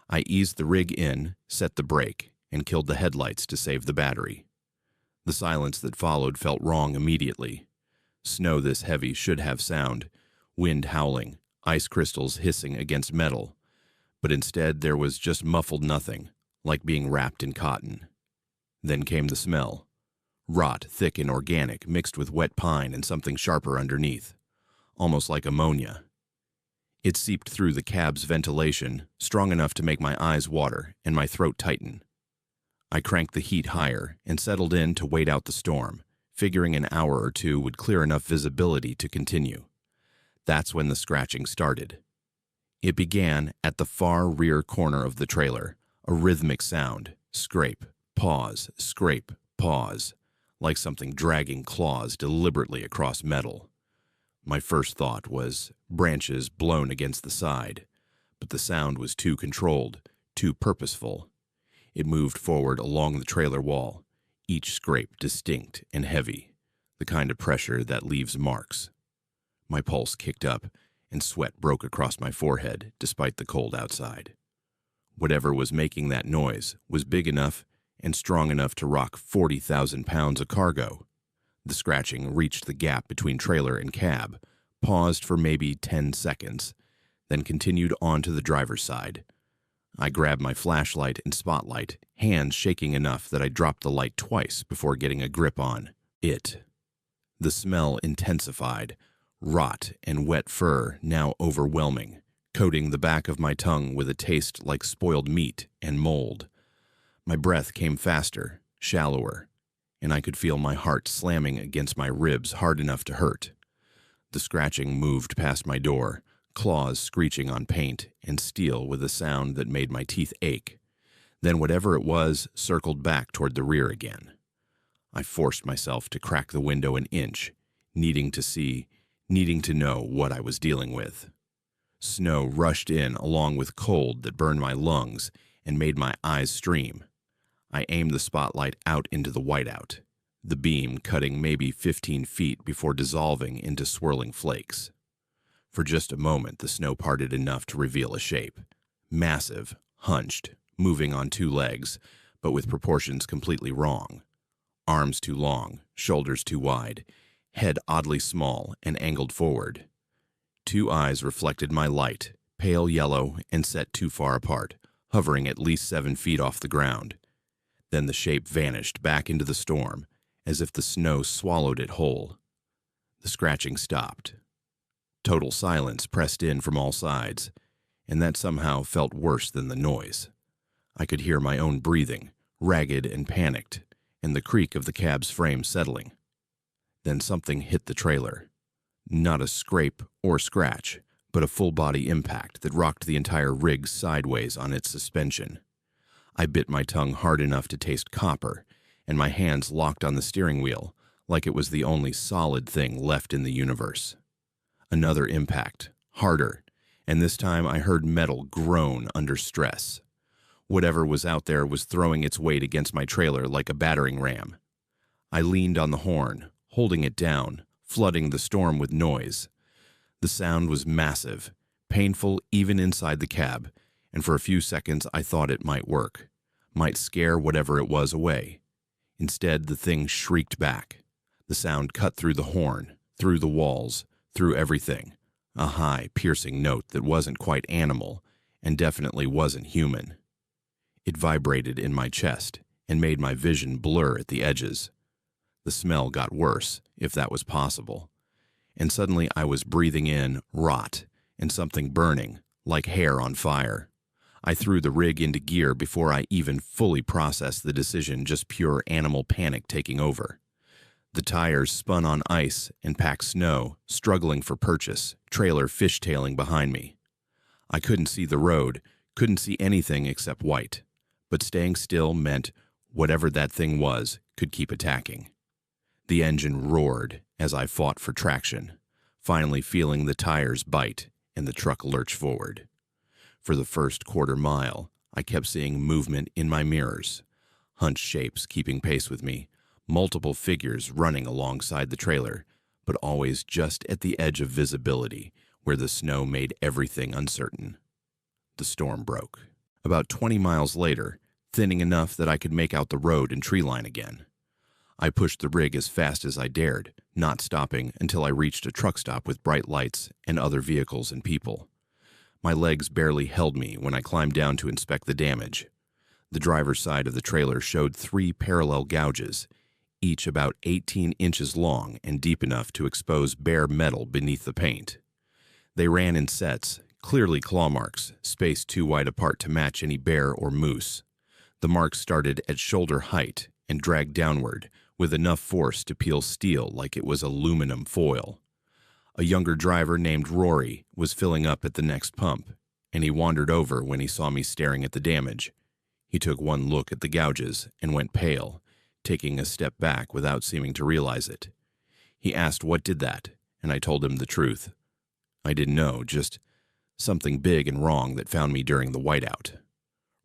I eased the rig in, set the brake, and killed the headlights to save the battery. The silence that followed felt wrong immediately. Snow this heavy should have sound, wind howling, ice crystals hissing against metal. But instead there was just muffled nothing, like being wrapped in cotton. Then came the smell. Rot, thick and organic, mixed with wet pine and something sharper underneath, almost like ammonia. It seeped through the cab's ventilation, strong enough to make my eyes water and my throat tighten. I cranked the heat higher and settled in to wait out the storm, figuring an hour or two would clear enough visibility to continue. That's when the scratching started. It began at the far rear corner of the trailer, a rhythmic sound, scrape, pause, like something dragging claws deliberately across metal. My first thought was branches blown against the side, but the sound was too controlled, too purposeful. It moved forward along the trailer wall, each scrape distinct and heavy, the kind of pressure that leaves marks. My pulse kicked up, and sweat broke across my forehead despite the cold outside. Whatever was making that noise was big enough and strong enough to rock 40,000 pounds of cargo. The scratching reached the gap between trailer and cab, paused for maybe 10 seconds, then continued on to the driver's side. I grabbed my flashlight and spotlight, hands shaking enough that I dropped the light twice before getting a grip on it. The smell intensified, rot and wet fur now overwhelming, coating the back of my tongue with a taste like spoiled meat and mold. My breath came faster, shallower, and I could feel my heart slamming against my ribs hard enough to hurt. The scratching moved past my door, claws screeching on paint and steel with a sound that made my teeth ache. Then whatever it was circled back toward the rear again. I forced myself to crack the window an inch, needing to see, needing to know what I was dealing with. Snow rushed in along with cold that burned my lungs and made my eyes stream. I aimed the spotlight out into the whiteout. the beam cutting maybe 15 feet before dissolving into swirling flakes. For just a moment, the snow parted enough to reveal a shape. Massive, hunched, moving on two legs, but with proportions completely wrong. Arms too long, shoulders too wide, head oddly small and angled forward. Two eyes reflected my light, pale yellow and set too far apart, hovering at least 7 feet off the ground. Then the shape vanished back into the storm, as if the snow swallowed it whole. The scratching stopped. Total silence pressed in from all sides, and that somehow felt worse than the noise. I could hear my own breathing, ragged and panicked, and the creak of the cab's frame settling. Then something hit the trailer. Not a scrape or scratch, but a full-body impact that rocked the entire rig sideways on its suspension. I bit my tongue hard enough to taste copper, and my hands locked on the steering wheel like it was the only solid thing left in the universe. Another impact, harder, and this time I heard metal groan under stress. Whatever was out there was throwing its weight against my trailer like a battering ram. I leaned on the horn, holding it down, flooding the storm with noise. The sound was massive, painful even inside the cab, and for a few seconds I thought it might work, might scare whatever it was away. Instead, the thing shrieked back. The sound cut through the horn, through the walls, through everything. A high, piercing note that wasn't quite animal and definitely wasn't human. It vibrated in my chest and made my vision blur at the edges. The smell got worse, if that was possible. And suddenly I was breathing in rot and something burning, like hair on fire. I threw the rig into gear before I even fully processed the decision, just pure animal panic taking over. The tires spun on ice and packed snow, struggling for purchase, trailer fishtailing behind me. I couldn't see the road, couldn't see anything except white, but staying still meant whatever that thing was could keep attacking. The engine roared as I fought for traction, finally feeling the tires bite and the truck lurch forward. For the first quarter mile, I kept seeing movement in my mirrors, hunched shapes keeping pace with me, multiple figures running alongside the trailer, but always just at the edge of visibility, where the snow made everything uncertain. The storm broke. About 20 miles later, thinning enough that I could make out the road and tree line again. I pushed the rig as fast as I dared, not stopping until I reached a truck stop with bright lights and other vehicles and people. My legs barely held me when I climbed down to inspect the damage. The driver's side of the trailer showed 3 parallel gouges, each about 18 inches long and deep enough to expose bare metal beneath the paint. They ran in sets, clearly claw marks, spaced too wide apart to match any bear or moose. The marks started at shoulder height and dragged downward, with enough force to peel steel like it was aluminum foil. A younger driver named Rory was filling up at the next pump, and he wandered over when he saw me staring at the damage. He took one look at the gouges and went pale, taking a step back without seeming to realize it. He asked what did that, and I told him the truth. I didn't know, just something big and wrong that found me during the whiteout.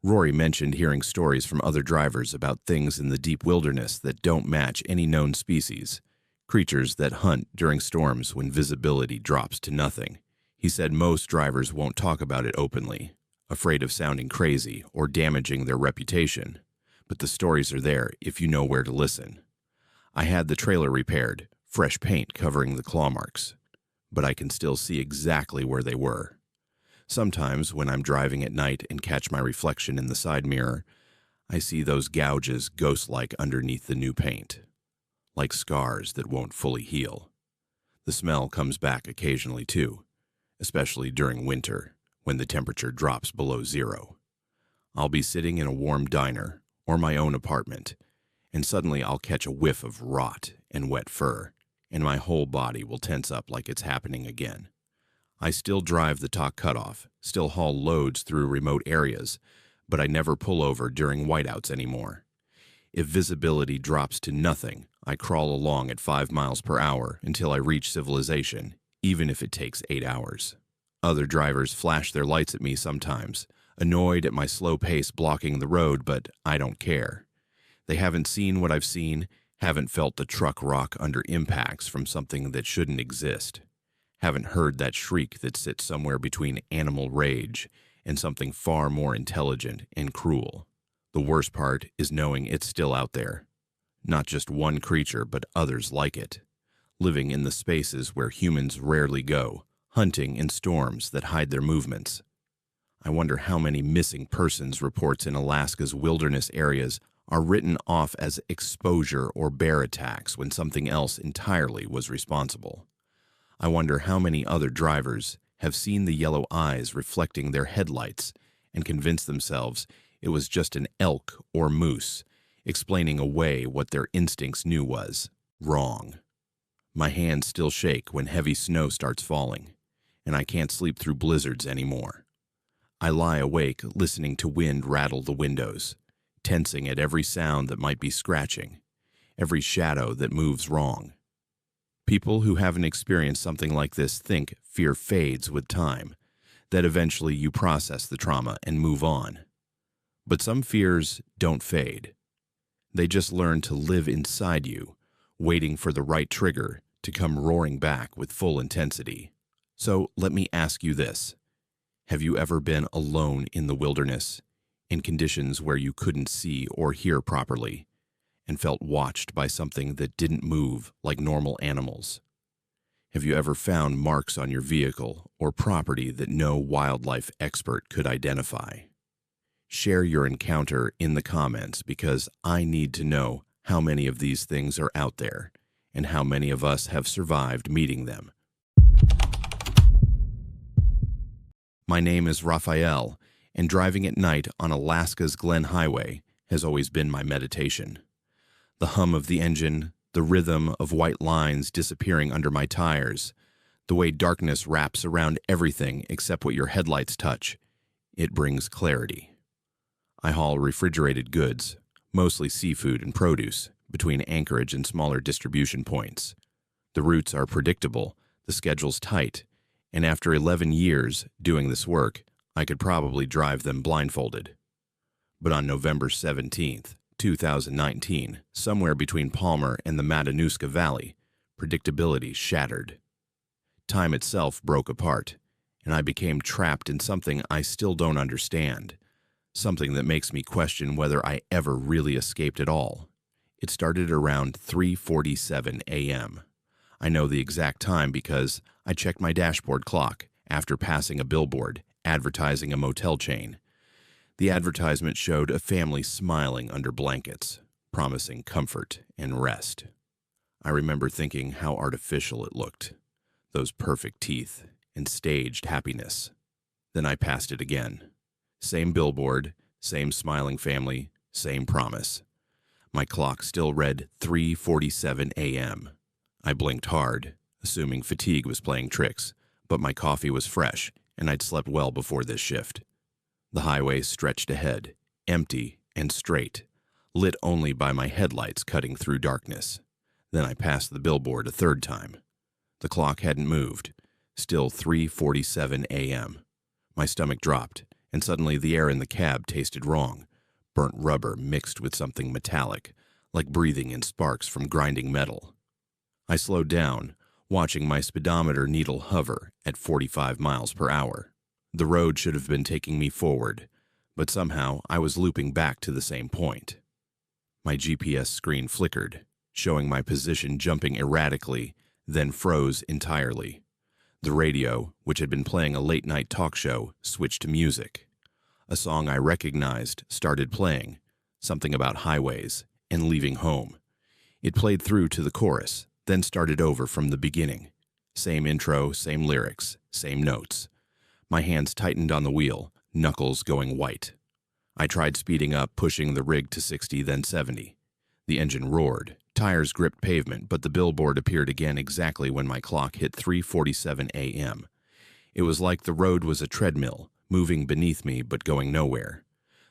Rory mentioned hearing stories from other drivers about things in the deep wilderness that don't match any known species, creatures that hunt during storms when visibility drops to nothing. He said most drivers won't talk about it openly, afraid of sounding crazy or damaging their reputation, but the stories are there if you know where to listen. I had the trailer repaired, fresh paint covering the claw marks, but I can still see exactly where they were. Sometimes, when I'm driving at night and catch my reflection in the side mirror, I see those gouges ghost-like underneath the new paint, like scars that won't fully heal. The smell comes back occasionally, too, especially during winter, when the temperature drops below 0. I'll be sitting in a warm diner or my own apartment, and suddenly I'll catch a whiff of rot and wet fur, and my whole body will tense up like it's happening again. I still drive the top cutoff, still haul loads through remote areas, but I never pull over during whiteouts anymore. If visibility drops to nothing, I crawl along at 5 miles per hour until I reach civilization, even if it takes 8 hours. Other drivers flash their lights at me sometimes, annoyed at my slow pace blocking the road, but I don't care. They haven't seen what I've seen, Haven't felt the truck rock under impacts from something that shouldn't exist. Haven't heard that shriek that sits somewhere between animal rage and something far more intelligent and cruel. The worst part is knowing it's still out there. Not just one creature, but others like it, living in the spaces where humans rarely go, hunting in storms that hide their movements. I wonder how many missing persons reports in Alaska's wilderness areas are written off as exposure or bear attacks when something else entirely was responsible. I wonder how many other drivers have seen the yellow eyes reflecting their headlights and convinced themselves it was just an elk or moose, explaining away what their instincts knew was wrong. My hands still shake when heavy snow starts falling, and I can't sleep through blizzards anymore. I lie awake listening to wind rattle the windows, tensing at every sound that might be scratching, every shadow that moves wrong. People who haven't experienced something like this think fear fades with time, that eventually you process the trauma and move on. But some fears don't fade. They just learn to live inside you, waiting for the right trigger to come roaring back with full intensity. So let me ask you this. Have you ever been alone in the wilderness, in conditions where you couldn't see or hear properly, and felt watched by something that didn't move like normal animals? Have you ever found marks on your vehicle or property that no wildlife expert could identify? Share your encounter in the comments because I need to know how many of these things are out there and how many of us have survived meeting them. My name is Raphael, and driving at night on Alaska's Glen Highway has always been my meditation. The hum of the engine, the rhythm of white lines disappearing under my tires, the way darkness wraps around everything except what your headlights touch, it brings clarity. I haul refrigerated goods, mostly seafood and produce, between Anchorage and smaller distribution points. The routes are predictable, the schedule's tight, and after 11 years doing this work, I could probably drive them blindfolded. But on November 17th, 2019, somewhere between Palmer and the Matanuska Valley, predictability shattered. Time itself broke apart, and I became trapped in something I still don't understand, something that makes me question whether I ever really escaped at all. It started around 3:47 a.m. I know the exact time because I checked my dashboard clock after passing a billboard advertising a motel chain. The advertisement showed a family smiling under blankets, promising comfort and rest. I remember thinking how artificial it looked, those perfect teeth and staged happiness. Then I passed it again. Same billboard, same smiling family, same promise. My clock still read 3:47 a.m. I blinked hard, assuming fatigue was playing tricks, but my coffee was fresh, and I'd slept well before this shift. The highway stretched ahead, empty and straight, lit only by my headlights cutting through darkness. Then I passed the billboard a third time. The clock hadn't moved, still 3:47 a.m. My stomach dropped, and suddenly the air in the cab tasted wrong, burnt rubber mixed with something metallic, like breathing in sparks from grinding metal. I slowed down, watching my speedometer needle hover at 45 miles per hour. The road should have been taking me forward, but somehow I was looping back to the same point. My GPS screen flickered, showing my position jumping erratically, then froze entirely. The radio, which had been playing a late-night talk show, switched to music. A song I recognized started playing, something about highways and leaving home. It played through to the chorus, then started over from the beginning. Same intro, same lyrics, same notes. My hands tightened on the wheel, knuckles going white. I tried speeding up, pushing the rig to 60, then 70. The engine roared. Tires gripped pavement, but the billboard appeared again exactly when my clock hit 3:47 a.m. It was like the road was a treadmill, moving beneath me but going nowhere.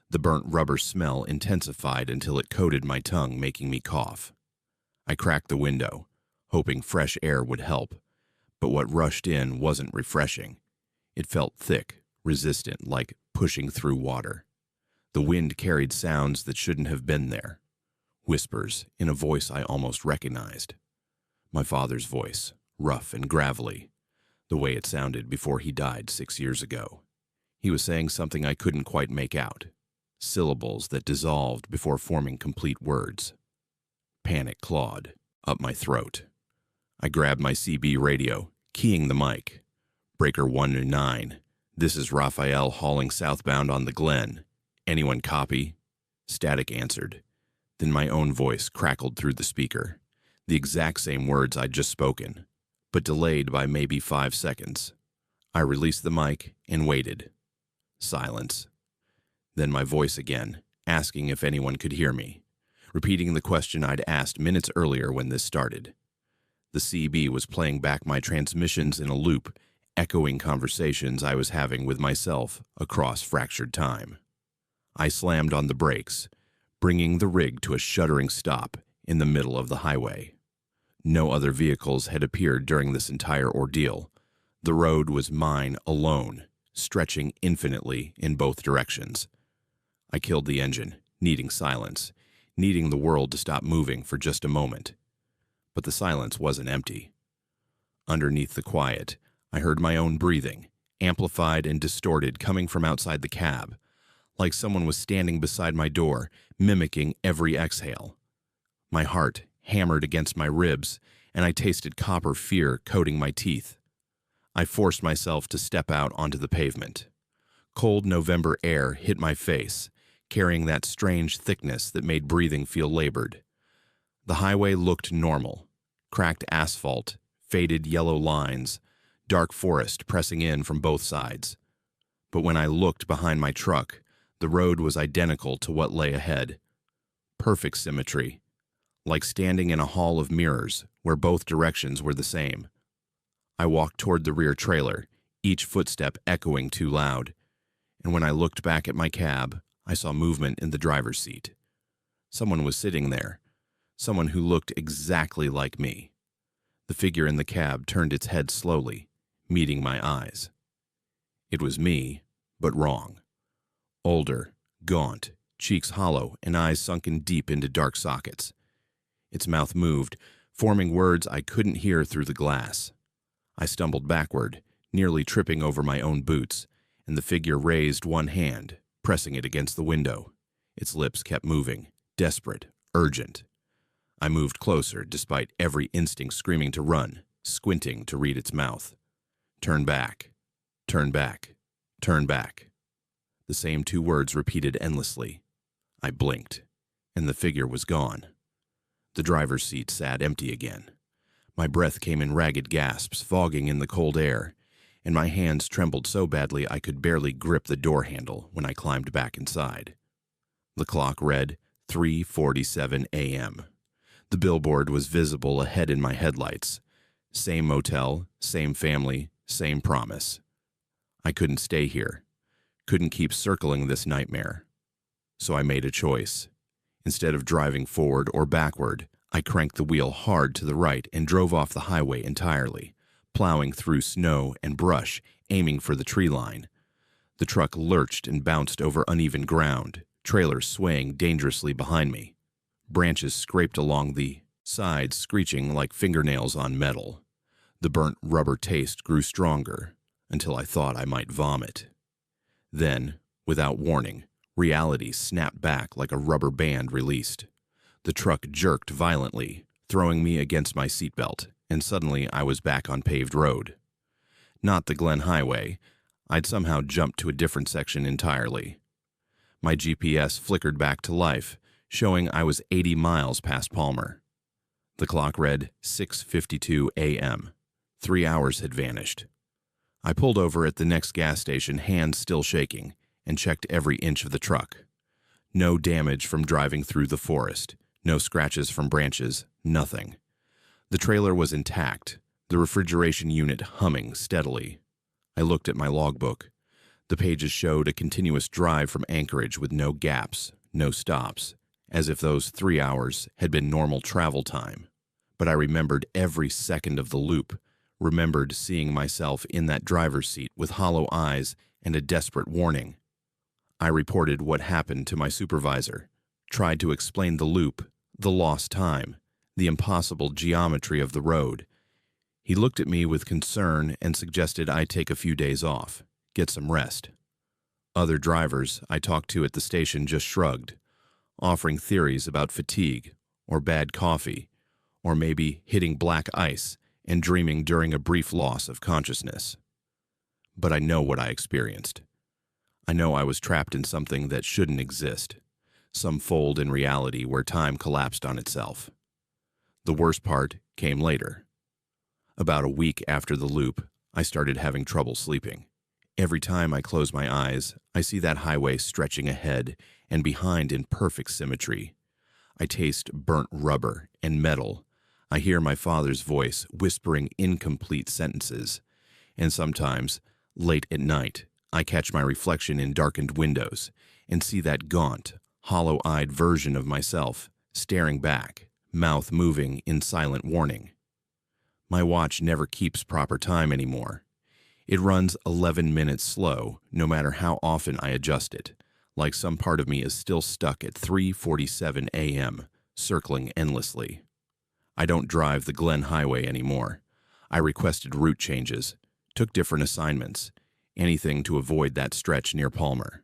The burnt rubber smell intensified until it coated my tongue, making me cough. I cracked the window, hoping fresh air would help, but what rushed in wasn't refreshing. It felt thick, resistant, like pushing through water. The wind carried sounds that shouldn't have been there. Whispers in a voice I almost recognized. My father's voice, rough and gravelly, the way it sounded before he died 6 years ago. He was saying something I couldn't quite make out, syllables that dissolved before forming complete words. Panic clawed up my throat. I grabbed my CB radio, keying the mic. Breaker 109. This is Raphael hauling southbound on the Glen. Anyone copy? Static answered. Then my own voice crackled through the speaker. The exact same words I'd just spoken, but delayed by maybe 5 seconds. I released the mic and waited. Silence. Then my voice again, asking if anyone could hear me, repeating the question I'd asked minutes earlier when this started. The CB was playing back my transmissions in a loop, echoing conversations I was having with myself across fractured time. I slammed on the brakes, bringing the rig to a shuddering stop in the middle of the highway. No other vehicles had appeared during this entire ordeal. The road was mine alone, stretching infinitely in both directions. I killed the engine, needing silence, needing the world to stop moving for just a moment. But the silence wasn't empty. Underneath the quiet, I heard my own breathing, amplified and distorted, coming from outside the cab, like someone was standing beside my door, mimicking every exhale. My heart hammered against my ribs, and I tasted copper fear coating my teeth. I forced myself to step out onto the pavement. Cold November air hit my face, carrying that strange thickness that made breathing feel labored. The highway looked normal. Cracked asphalt, faded yellow lines, dark forest pressing in from both sides. But when I looked behind my truck, the road was identical to what lay ahead. Perfect symmetry, like standing in a hall of mirrors where both directions were the same. I walked toward the rear trailer, each footstep echoing too loud, and when I looked back at my cab, I saw movement in the driver's seat. Someone was sitting there, someone who looked exactly like me. The figure in the cab turned its head slowly, meeting my eyes. It was me, but wrong. Older, gaunt, cheeks hollow, and eyes sunken deep into dark sockets. Its mouth moved, forming words I couldn't hear through the glass. I stumbled backward, nearly tripping over my own boots, and the figure raised one hand, pressing it against the window. Its lips kept moving, desperate, urgent. I moved closer, despite every instinct screaming to run, squinting to read its mouth. Turn back, turn back, turn back. The same 2 words repeated endlessly. I blinked, and the figure was gone. The driver's seat sat empty again. My breath came in ragged gasps, fogging in the cold air, and my hands trembled so badly I could barely grip the door handle when I climbed back inside. The clock read 3:47 a.m. The billboard was visible ahead in my headlights. Same motel, same family, same promise. I couldn't stay here, couldn't keep circling this nightmare. So I made a choice. Instead of driving forward or backward, I cranked the wheel hard to the right and drove off the highway entirely, plowing through snow and brush, aiming for the tree line. The truck lurched and bounced over uneven ground, trailers swaying dangerously behind me. Branches scraped along the sides, screeching like fingernails on metal. The burnt rubber taste grew stronger, until I thought I might vomit. Then, without warning, reality snapped back like a rubber band released. The truck jerked violently, throwing me against my seatbelt, and suddenly I was back on paved road. Not the Glen Highway. I'd somehow jumped to a different section entirely. My GPS flickered back to life, showing I was 80 miles past Palmer. The clock read 6:52 a.m. 3 hours had vanished. I pulled over at the next gas station, hands still shaking, and checked every inch of the truck. No damage from driving through the forest, no scratches from branches, nothing. The trailer was intact, the refrigeration unit humming steadily. I looked at my logbook. The pages showed a continuous drive from Anchorage with no gaps, no stops, as if those 3 hours had been normal travel time. But I remembered every second of the loop, remembered seeing myself in that driver's seat with hollow eyes and a desperate warning. I reported what happened to my supervisor, tried to explain the loop, The lost time, the impossible geometry of the road. He looked at me with concern and suggested I take a few days off, get some rest. Other drivers I talked to at the station just shrugged, offering theories about fatigue or bad coffee, or maybe hitting black ice and dreaming during a brief loss of consciousness. But I know what I experienced. I know I was trapped in something that shouldn't exist, some fold in reality where time collapsed on itself. The worst part came later. About a week after the loop, I started having trouble sleeping. Every time I close my eyes, I see that highway stretching ahead and behind in perfect symmetry. I taste burnt rubber and metal. I hear my father's voice whispering incomplete sentences. And sometimes, late at night, I catch my reflection in darkened windows and see that gaunt, hollow-eyed version of myself staring back, mouth moving in silent warning. My watch never keeps proper time anymore. It runs 11 minutes slow, no matter how often I adjust it, like some part of me is still stuck at 3:47 a.m., circling endlessly. I don't drive the Glen Highway anymore. I requested route changes, took different assignments, anything to avoid that stretch near Palmer.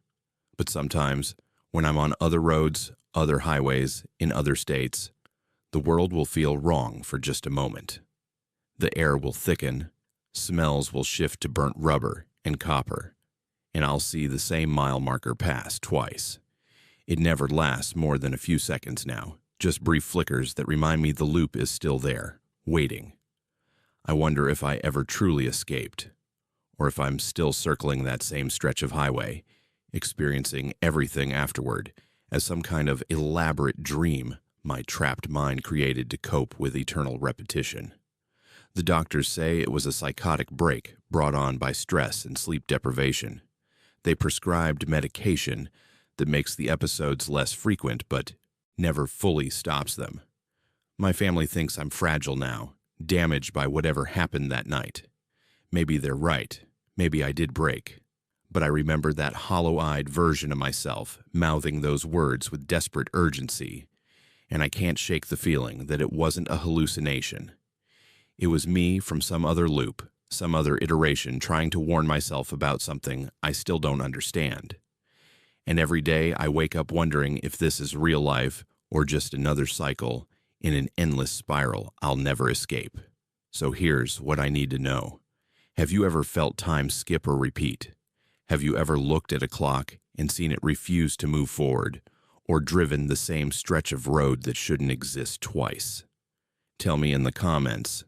But sometimes, when I'm on other roads, other highways, in other states, the world will feel wrong for just a moment. The air will thicken, smells will shift to burnt rubber and copper, and I'll see the same mile marker pass twice. It never lasts more than a few seconds now, just brief flickers that remind me the loop is still there, waiting. I wonder if I ever truly escaped, or if I'm still circling that same stretch of highway, experiencing everything afterward as some kind of elaborate dream my trapped mind created to cope with eternal repetition. The doctors say it was a psychotic break brought on by stress and sleep deprivation. They prescribed medication that makes the episodes less frequent but never fully stops them. My family thinks I'm fragile now, damaged by whatever happened that night. Maybe they're right. Maybe I did break. But I remember that hollow-eyed version of myself mouthing those words with desperate urgency, and I can't shake the feeling that it wasn't a hallucination. It was me from some other loop, some other iteration trying to warn myself about something I still don't understand. And every day I wake up wondering if this is real life or just another cycle in an endless spiral I'll never escape. So here's what I need to know. Have you ever felt time skip or repeat? Have you ever looked at a clock and seen it refuse to move forward, or driven the same stretch of road that shouldn't exist twice? Tell me in the comments,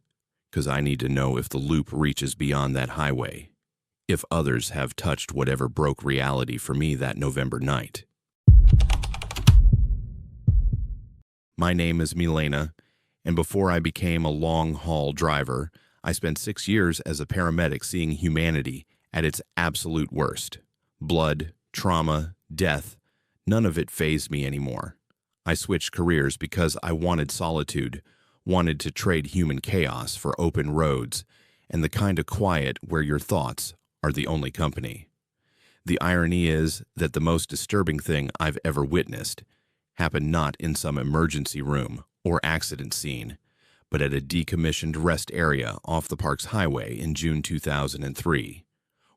because I need to know if the loop reaches beyond that highway, if others have touched whatever broke reality for me that November night. My name is Milena, and before I became a long-haul driver, I spent 6 years as a paramedic seeing humanity at its absolute worst. Blood, trauma, death, none of it fazed me anymore. I switched careers because I wanted solitude, wanted to trade human chaos for open roads and the kind of quiet where your thoughts are the only company. The irony is that the most disturbing thing I've ever witnessed happened not in some emergency room or accident scene, but at a decommissioned rest area off the park's highway in June 2003,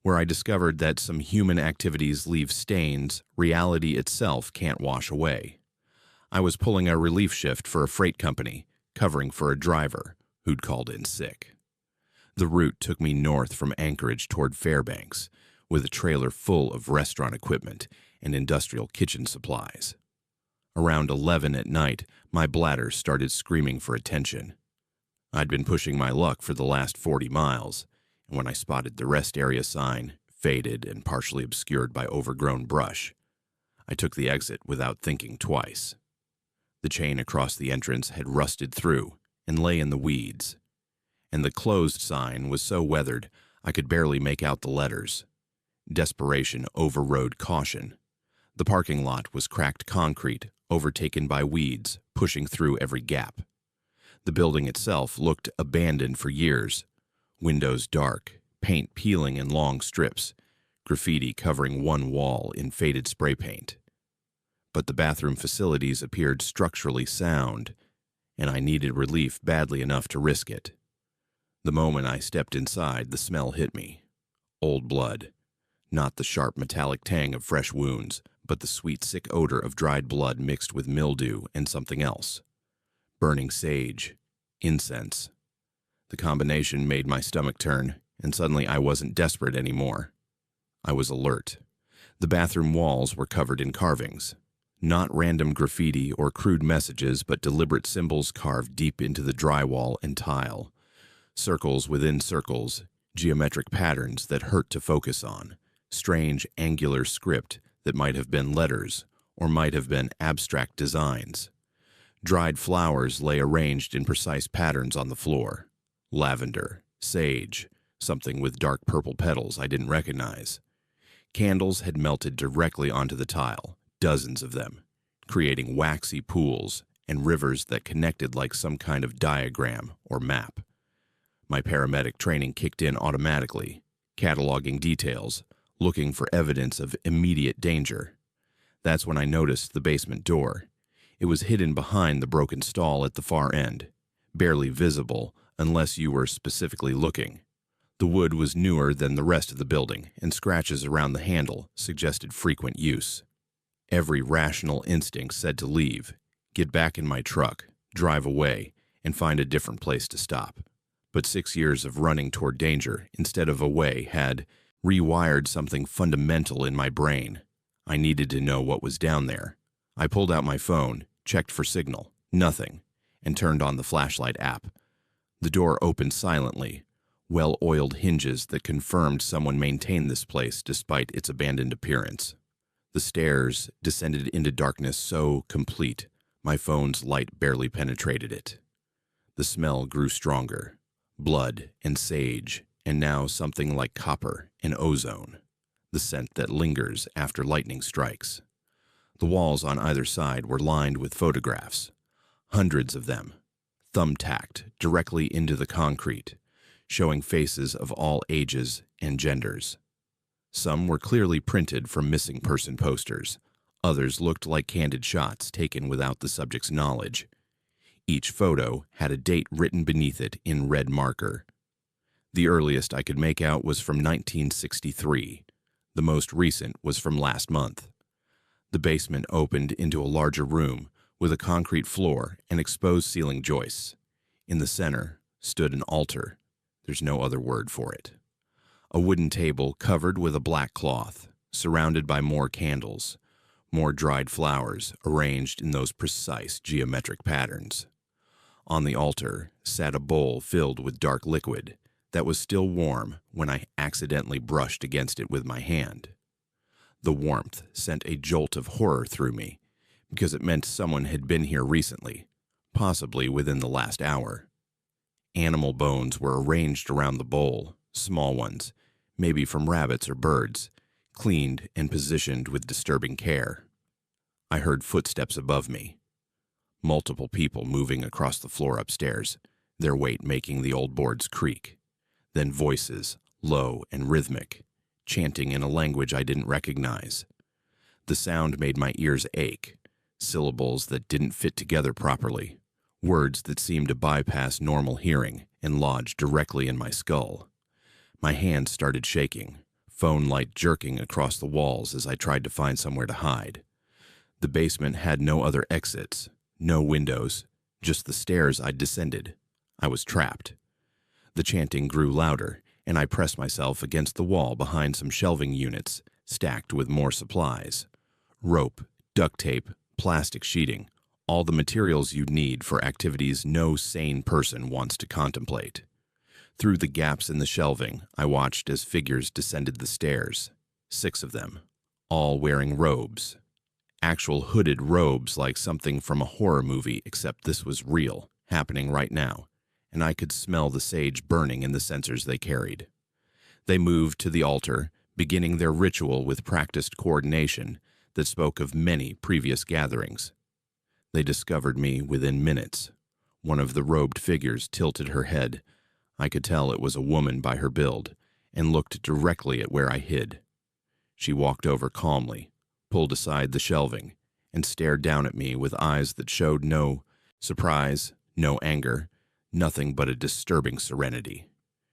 where I discovered that some human activities leave stains reality itself can't wash away. I was pulling a relief shift for a freight company, covering for a driver who'd called in sick. The route took me north from Anchorage toward Fairbanks, with a trailer full of restaurant equipment and industrial kitchen supplies. Around 11 at night, my bladder started screaming for attention. I'd been pushing my luck for the last 40 miles, and when I spotted the rest area sign, faded and partially obscured by overgrown brush, I took the exit without thinking twice. The chain across the entrance had rusted through and lay in the weeds, and the closed sign was so weathered I could barely make out the letters. Desperation overrode caution. The parking lot was cracked concrete, overtaken by weeds, pushing through every gap. The building itself looked abandoned for years. Windows dark, paint peeling in long strips, graffiti covering one wall in faded spray paint. but the bathroom facilities appeared structurally sound, and I needed relief badly enough to risk it. The moment I stepped inside, the smell hit me. Old blood. Not the sharp metallic tang of fresh wounds, but the sweet, sick odor of dried blood mixed with mildew and something else. Burning sage. Incense. The combination made my stomach turn, and suddenly I wasn't desperate anymore. I was alert. The bathroom walls were covered in carvings. Not random graffiti or crude messages, but deliberate symbols carved deep into the drywall and tile. Circles within circles, geometric patterns that hurt to focus on. Strange, angular script that might have been letters or might have been abstract designs. Dried flowers lay arranged in precise patterns on the floor. Lavender, sage, something with dark purple petals I didn't recognize. Candles had melted directly onto the tile, dozens of them, creating waxy pools and rivers that connected like some kind of diagram or map. My paramedic training kicked in automatically, cataloging details, looking for evidence of immediate danger. That's when I noticed the basement door. It was hidden behind the broken stall at the far end, barely visible unless you were specifically looking. The wood was newer than the rest of the building, and scratches around the handle suggested frequent use. Every rational instinct said to leave, get back in my truck, drive away, and find a different place to stop. But 6 years of running toward danger instead of away had rewired something fundamental in my brain. I needed to know what was down there. I pulled out my phone, checked for signal, nothing, and turned on the flashlight app. The door opened silently, well-oiled hinges that confirmed someone maintained this place despite its abandoned appearance. The stairs descended into darkness so complete, my phone's light barely penetrated it. The smell grew stronger. Blood and sage, and now something like copper and ozone, the scent that lingers after lightning strikes. The walls on either side were lined with photographs, hundreds of them, thumbtacked directly into the concrete, showing faces of all ages and genders. Some were clearly printed from missing person posters. Others looked like candid shots taken without the subject's knowledge. Each photo had a date written beneath it in red marker. The earliest I could make out was from 1963. The most recent was from last month. The basement opened into a larger room with a concrete floor and exposed ceiling joists. In the center stood an altar. There's no other word for it. A wooden table covered with a black cloth, surrounded by more candles, more dried flowers arranged in those precise geometric patterns. On the altar sat a bowl filled with dark liquid that was still warm when I accidentally brushed against it with my hand. The warmth sent a jolt of horror through me because it meant someone had been here recently, possibly within the last hour. Animal bones were arranged around the bowl, small ones, maybe from rabbits or birds, cleaned and positioned with disturbing care. I heard footsteps above me. Multiple people moving across the floor upstairs, their weight making the old boards creak. Then voices, low and rhythmic, chanting in a language I didn't recognize. The sound made my ears ache, syllables that didn't fit together properly, words that seemed to bypass normal hearing and lodge directly in my skull. My hands started shaking, phone light jerking across the walls as I tried to find somewhere to hide. The basement had no other exits, no windows, just the stairs I'd descended. I was trapped. The chanting grew louder, and I pressed myself against the wall behind some shelving units, stacked with more supplies. Rope, duct tape, plastic sheeting, all the materials you'd need for activities no sane person wants to contemplate. Through the gaps in the shelving, I watched as figures descended the stairs, 6 of them, all wearing robes. Actual hooded robes like something from a horror movie, except this was real, happening right now, and I could smell the sage burning in the censers they carried. They moved to the altar, beginning their ritual with practiced coordination that spoke of many previous gatherings. They discovered me within minutes. One of the robed figures tilted her head. I could tell it was a woman by her build, and looked directly at where I hid. She walked over calmly, pulled aside the shelving, and stared down at me with eyes that showed no surprise, no anger, nothing but a disturbing serenity.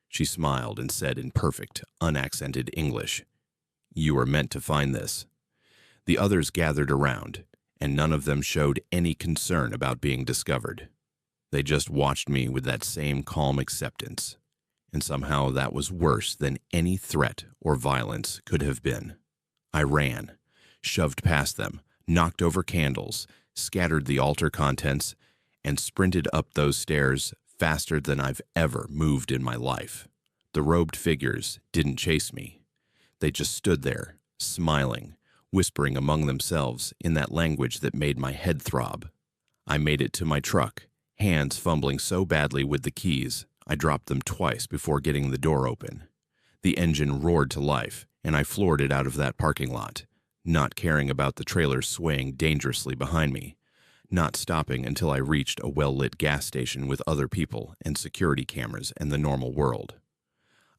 She smiled and said in perfect, unaccented English, "You were meant to find this." The others gathered around, and none of them showed any concern about being discovered. They just watched me with that same calm acceptance, and somehow that was worse than any threat or violence could have been. I ran, shoved past them, knocked over candles, scattered the altar contents, and sprinted up those stairs faster than I've ever moved in my life. The robed figures didn't chase me. They just stood there, smiling, whispering among themselves in that language that made my head throb. I made it to my truck, hands fumbling so badly with the keys, I dropped them twice before getting the door open. The engine roared to life, and I floored it out of that parking lot, not caring about the trailer swaying dangerously behind me, not stopping until I reached a well-lit gas station with other people and security cameras and the normal world.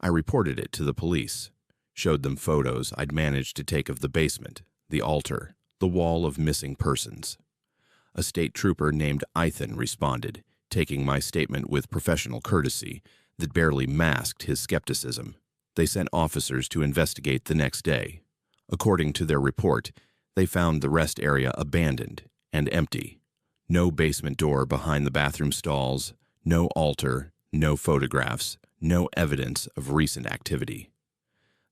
I reported it to the police, showed them photos I'd managed to take of the basement, the altar, the wall of missing persons. A state trooper named Ethan responded, taking my statement with professional courtesy that barely masked his skepticism. They sent officers to investigate the next day. According to their report, they found the rest area abandoned and empty. No basement door behind the bathroom stalls, no altar, no photographs, no evidence of recent activity.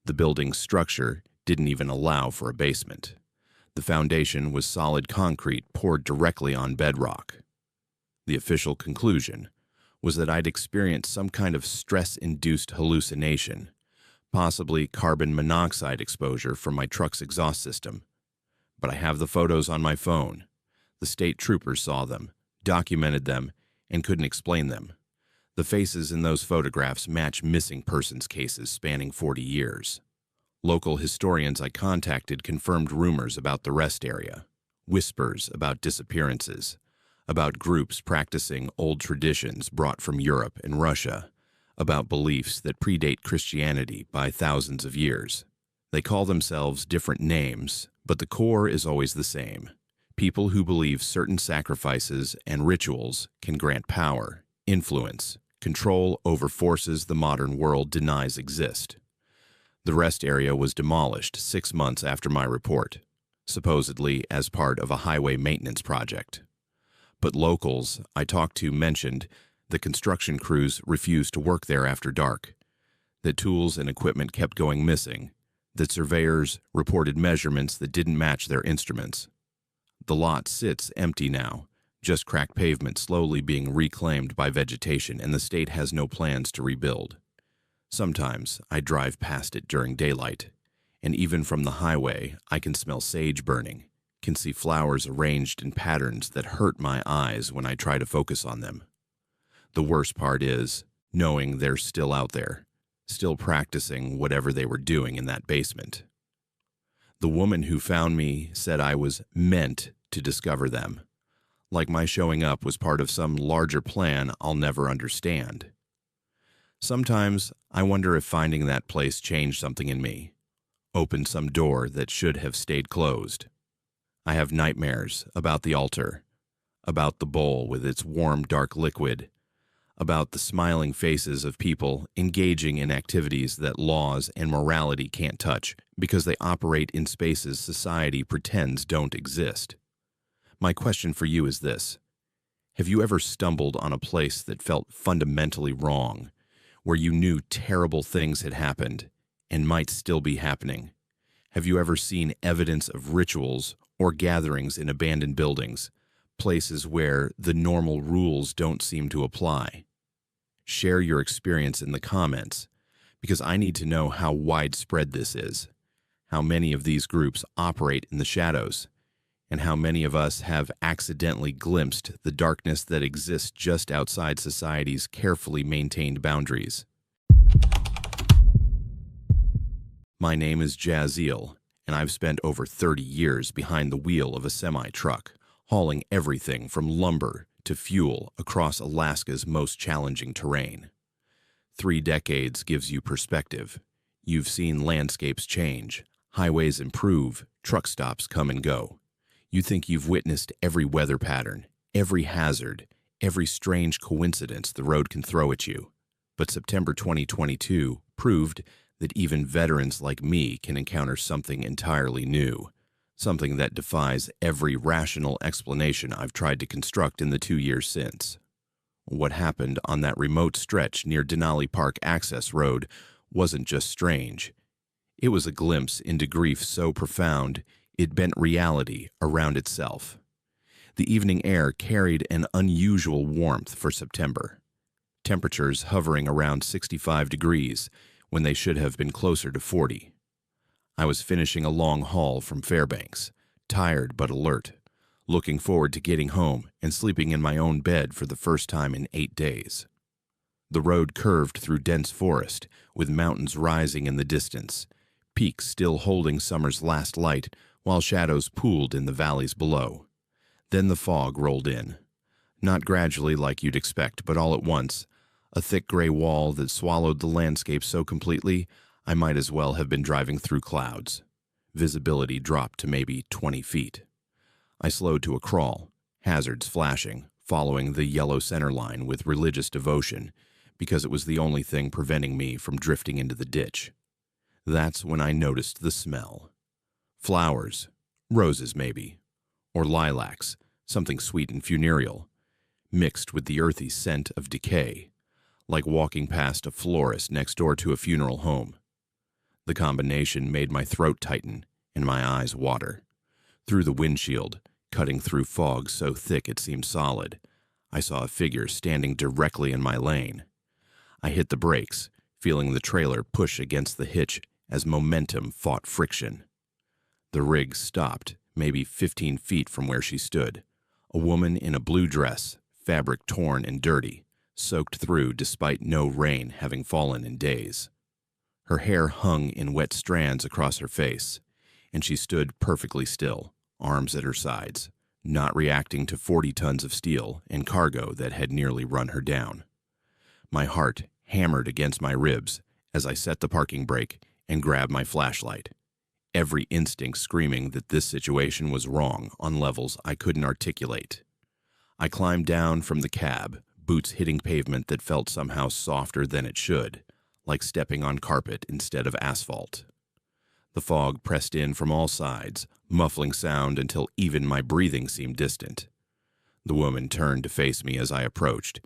The building's structure didn't even allow for a basement. The foundation was solid concrete poured directly on bedrock. The official conclusion was that I'd experienced some kind of stress-induced hallucination, possibly carbon monoxide exposure from my truck's exhaust system. But I have the photos on my phone. The state troopers saw them, documented them, and couldn't explain them. The faces in those photographs match missing persons cases spanning 40 years. Local historians I contacted confirmed rumors about the rest area, whispers about disappearances, about groups practicing old traditions brought from Europe and Russia, about beliefs that predate Christianity by thousands of years. They call themselves different names, but the core is always the same. People who believe certain sacrifices and rituals can grant power, influence, control over forces the modern world denies exist. The rest area was demolished 6 months after my report, supposedly as part of a highway maintenance project. But locals I talked to mentioned the construction crews refused to work there after dark, that tools and equipment kept going missing, that surveyors reported measurements that didn't match their instruments. The lot sits empty now, just cracked pavement slowly being reclaimed by vegetation, and the state has no plans to rebuild. Sometimes I drive past it during daylight, and even from the highway I can smell sage burning, can see flowers arranged in patterns that hurt my eyes when I try to focus on them. The worst part is knowing they're still out there, still practicing whatever they were doing in that basement. The woman who found me said I was meant to discover them, like my showing up was part of some larger plan I'll never understand. Sometimes I wonder if finding that place changed something in me, opened some door that should have stayed closed. I have nightmares about the altar, about the bowl with its warm, dark liquid, about the smiling faces of people engaging in activities that laws and morality can't touch because they operate in spaces society pretends don't exist. My question for you is this: have you ever stumbled on a place that felt fundamentally wrong, where you knew terrible things had happened and might still be happening? Have you ever seen evidence of rituals or gatherings in abandoned buildings, places where the normal rules don't seem to apply? Share your experience in the comments, because I need to know how widespread this is, how many of these groups operate in the shadows, and how many of us have accidentally glimpsed the darkness that exists just outside society's carefully maintained boundaries. My name is Jaziel, and I've spent over 30 years behind the wheel of a semi-truck, hauling everything from lumber to fuel across Alaska's most challenging terrain. 3 decades gives you perspective. You've seen landscapes change, highways improve, truck stops come and go. You think you've witnessed every weather pattern, every hazard, every strange coincidence the road can throw at you. But September 2022 proved that even veterans like me can encounter something entirely new, something that defies every rational explanation I've tried to construct in the 2 years since. What happened on that remote stretch near Denali Park Access Road wasn't just strange. It was a glimpse into grief so profound it bent reality around itself. The evening air carried an unusual warmth for September. Temperatures hovering around 65 degrees when they should have been closer to 40. I was finishing a long haul from Fairbanks, tired but alert, looking forward to getting home and sleeping in my own bed for the first time in 8 days. The road curved through dense forest, with mountains rising in the distance, peaks still holding summer's last light while shadows pooled in the valleys below. Then the fog rolled in. Not gradually like you'd expect, but all at once, a thick gray wall that swallowed the landscape so completely I might as well have been driving through clouds. Visibility dropped to maybe 20 feet. I slowed to a crawl, hazards flashing, following the yellow center line with religious devotion, because it was the only thing preventing me from drifting into the ditch. That's when I noticed the smell. Flowers, roses maybe, or lilacs, something sweet and funereal, mixed with the earthy scent of decay, like walking past a florist next door to a funeral home. The combination made my throat tighten and my eyes water. Through the windshield, cutting through fog so thick it seemed solid, I saw a figure standing directly in my lane. I hit the brakes, feeling the trailer push against the hitch as momentum fought friction. The rig stopped, maybe 15 feet from where she stood. A woman in a blue dress, fabric torn and dirty, soaked through despite no rain having fallen in days. Her hair hung in wet strands across her face, and she stood perfectly still, arms at her sides, not reacting to 40 tons of steel and cargo that had nearly run her down. My heart hammered against my ribs as I set the parking brake and grabbed my flashlight, every instinct screaming that this situation was wrong on levels I couldn't articulate. I climbed down from the cab, boots hitting pavement that felt somehow softer than it should, like stepping on carpet instead of asphalt. The fog pressed in from all sides, muffling sound until even my breathing seemed distant. The woman turned to face me as I approached,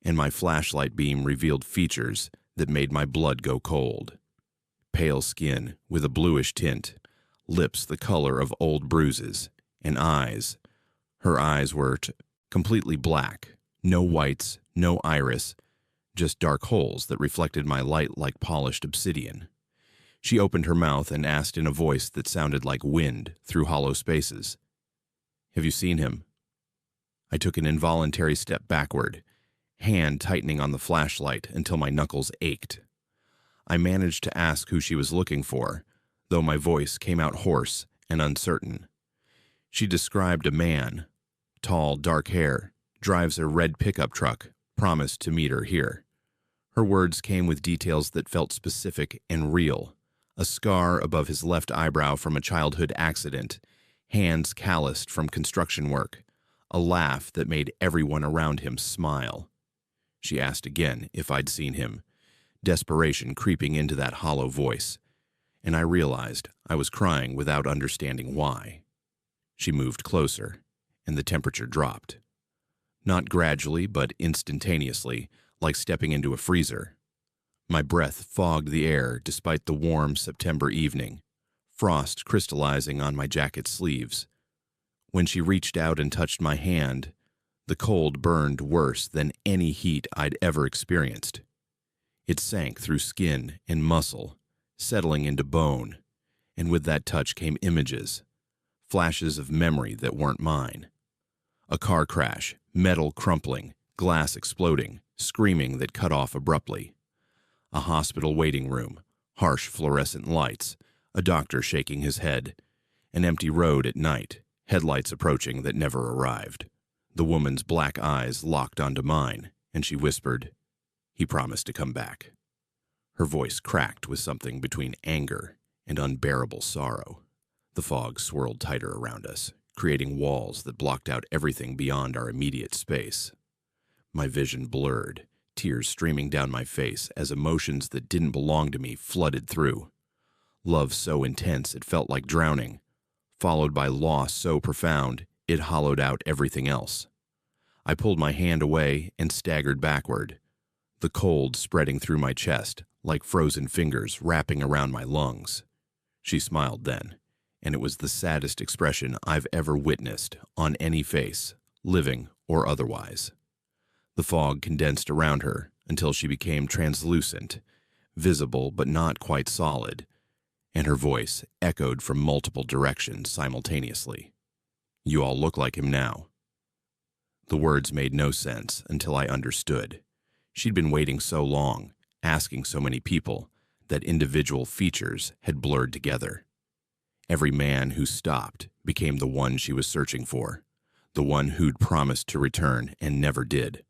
and my flashlight beam revealed features that made my blood go cold. Pale skin with a bluish tint, lips the color of old bruises, and eyes. Her eyes were completely black, no whites, no iris, just dark holes that reflected my light like polished obsidian. She opened her mouth and asked in a voice that sounded like wind through hollow spaces, "Have you seen him?" I took an involuntary step backward, hand tightening on the flashlight until my knuckles ached. I managed to ask who she was looking for, though my voice came out hoarse and uncertain. She described a man, tall, dark hair, drives a red pickup truck, promised to meet her here. Her words came with details that felt specific and real. A scar above his left eyebrow from a childhood accident, hands calloused from construction work, a laugh that made everyone around him smile. She asked again if I'd seen him, desperation creeping into that hollow voice, and I realized I was crying without understanding why. She moved closer, and the temperature dropped. Not gradually, but instantaneously, like stepping into a freezer. My breath fogged the air despite the warm September evening, frost crystallizing on my jacket sleeves. When she reached out and touched my hand, the cold burned worse than any heat I'd ever experienced. It sank through skin and muscle, settling into bone, and with that touch came images, flashes of memory that weren't mine. A car crash, metal crumpling, glass exploding, screaming that cut off abruptly. A hospital waiting room, harsh fluorescent lights, a doctor shaking his head, an empty road at night, headlights approaching that never arrived. The woman's black eyes locked onto mine, and she whispered, "He promised to come back." Her voice cracked with something between anger and unbearable sorrow. The fog swirled tighter around us, creating walls that blocked out everything beyond our immediate space. My vision blurred, tears streaming down my face as emotions that didn't belong to me flooded through. Love so intense it felt like drowning, followed by loss so profound it hollowed out everything else. I pulled my hand away and staggered backward, the cold spreading through my chest like frozen fingers wrapping around my lungs. She smiled then, and it was the saddest expression I've ever witnessed on any face, living or otherwise. The fog condensed around her until she became translucent, visible but not quite solid, and her voice echoed from multiple directions simultaneously. "You all look like him now." The words made no sense until I understood. She'd been waiting so long, asking so many people, that individual features had blurred together. Every man who stopped became the one she was searching for, the one who'd promised to return and never did.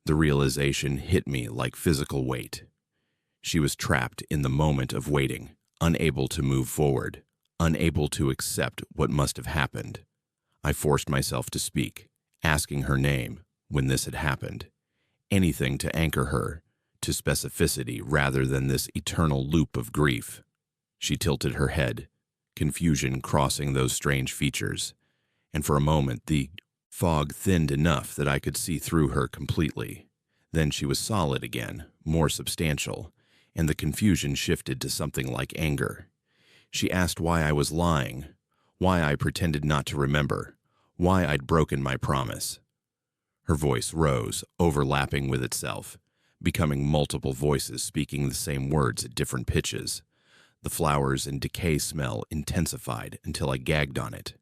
The realization hit me like physical weight. She was trapped in the moment of waiting, unable to move forward, unable to accept what must have happened. I forced myself to speak, asking her name when this had happened. Anything to anchor her to specificity rather than this eternal loop of grief. She tilted her head, confusion crossing those strange features, and for a moment the fog thinned enough that I could see through her completely. Then she was solid again, more substantial, and the confusion shifted to something like anger. She asked why I was lying, why I pretended not to remember, why I'd broken my promise. Her voice rose, overlapping with itself, becoming multiple voices speaking the same words at different pitches. The flowers and decay smell intensified until I gagged on it.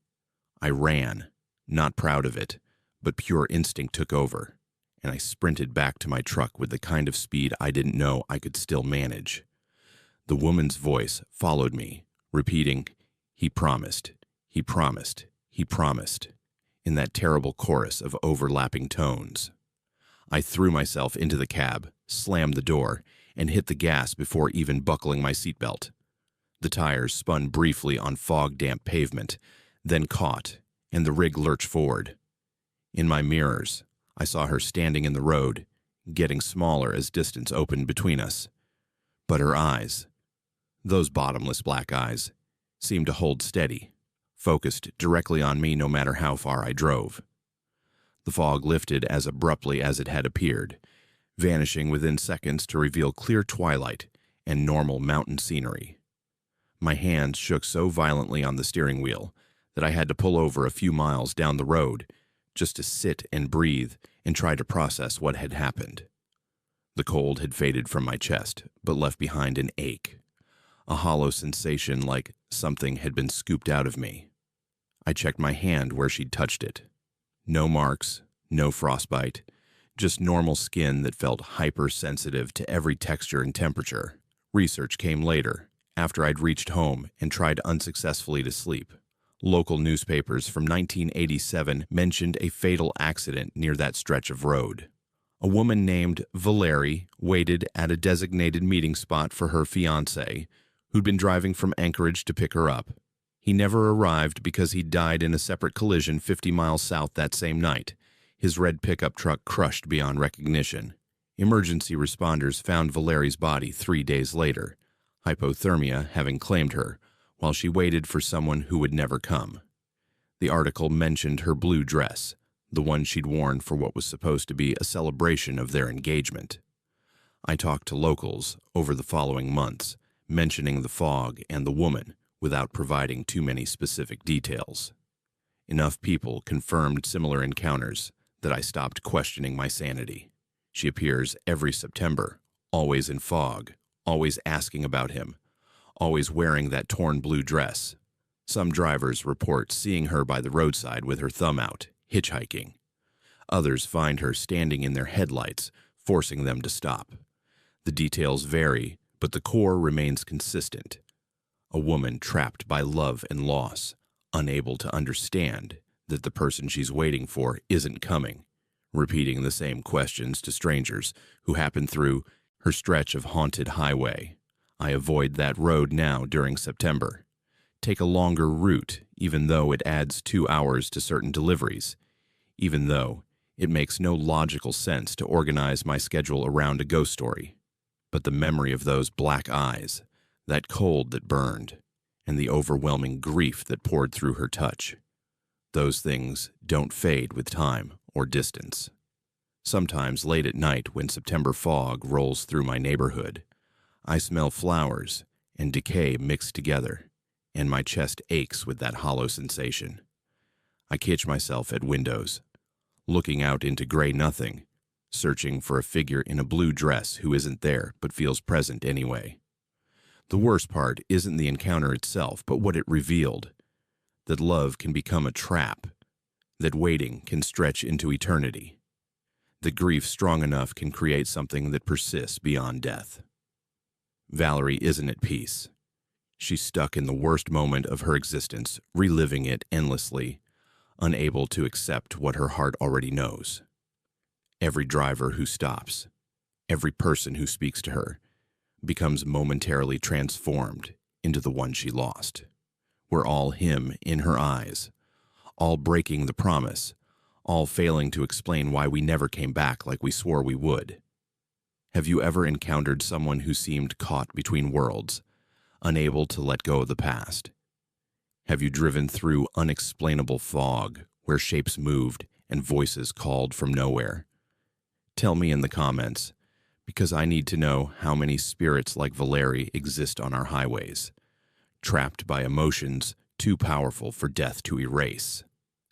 I ran, not proud of it, but pure instinct took over, and I sprinted back to my truck with the kind of speed I didn't know I could still manage. The woman's voice followed me, repeating, "He promised, he promised, he promised," in that terrible chorus of overlapping tones. I threw myself into the cab, slammed the door, and hit the gas before even buckling my seatbelt. The tires spun briefly on fog-damp pavement, then caught, and the rig lurched forward. In my mirrors, I saw her standing in the road, getting smaller as distance opened between us. But her eyes, those bottomless black eyes, seemed to hold steady, focused directly on me no matter how far I drove. The fog lifted as abruptly as it had appeared, vanishing within seconds to reveal clear twilight and normal mountain scenery. My hands shook so violently on the steering wheel that I had to pull over a few miles down the road just to sit and breathe and try to process what had happened. The cold had faded from my chest, but left behind an ache, a hollow sensation like something had been scooped out of me. I checked my hand where she'd touched it. No marks, no frostbite, just normal skin that felt hypersensitive to every texture and temperature. Research came later, after I'd reached home and tried unsuccessfully to sleep. Local newspapers from 1987 mentioned a fatal accident near that stretch of road. A woman named Valerie waited at a designated meeting spot for her fiancé, who'd been driving from Anchorage to pick her up. He never arrived because he died in a separate collision 50 miles south that same night, his red pickup truck crushed beyond recognition. Emergency responders found Valerie's body 3 days later, hypothermia having claimed her, while she waited for someone who would never come. The article mentioned her blue dress, the one she'd worn for what was supposed to be a celebration of their engagement. I talked to locals over the following months, mentioning the fog and the woman, without providing too many specific details. Enough people confirmed similar encounters that I stopped questioning my sanity. She appears every September, always in fog, always asking about him, always wearing that torn blue dress. Some drivers report seeing her by the roadside with her thumb out, hitchhiking. Others find her standing in their headlights, forcing them to stop. The details vary, but the core remains consistent. A woman trapped by love and loss, unable to understand that the person she's waiting for isn't coming, repeating the same questions to strangers who happen through her stretch of haunted highway. I avoid that road now during September, take a longer route even though it adds 2 hours to certain deliveries, even though it makes no logical sense to organize my schedule around a ghost story. But the memory of those black eyes, that cold that burned, and the overwhelming grief that poured through her touch, those things don't fade with time or distance. Sometimes late at night when September fog rolls through my neighborhood, I smell flowers and decay mixed together, and my chest aches with that hollow sensation. I catch myself at windows, looking out into gray nothing, searching for a figure in a blue dress who isn't there but feels present anyway. The worst part isn't the encounter itself, but what it revealed. That love can become a trap, that waiting can stretch into eternity, that grief strong enough can create something that persists beyond death. Valerie isn't at peace. She's stuck in the worst moment of her existence, reliving it endlessly, unable to accept what her heart already knows. Every driver who stops, every person who speaks to her, becomes momentarily transformed into the one she lost. We're all him in her eyes, all breaking the promise, all failing to explain why we never came back like we swore we would. Have you ever encountered someone who seemed caught between worlds, unable to let go of the past? Have you driven through unexplainable fog where shapes moved and voices called from nowhere? Tell me in the comments, because I need to know how many spirits like Valerie exist on our highways, trapped by emotions too powerful for death to erase.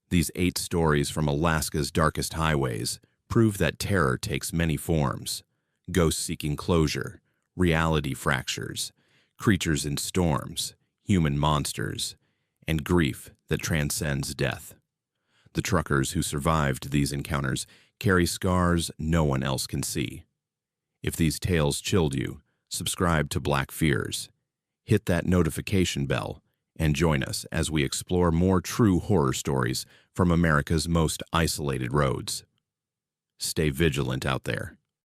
These 8 stories from Alaska's darkest highways prove that terror takes many forms: ghosts seeking closure, reality fractures, creatures in storms, human monsters, and grief that transcends death. The truckers who survived these encounters carry scars no one else can see. If these tales chilled you, subscribe to Black Fears. Hit that notification bell and join us as we explore more true horror stories from America's most isolated roads. Stay vigilant out there.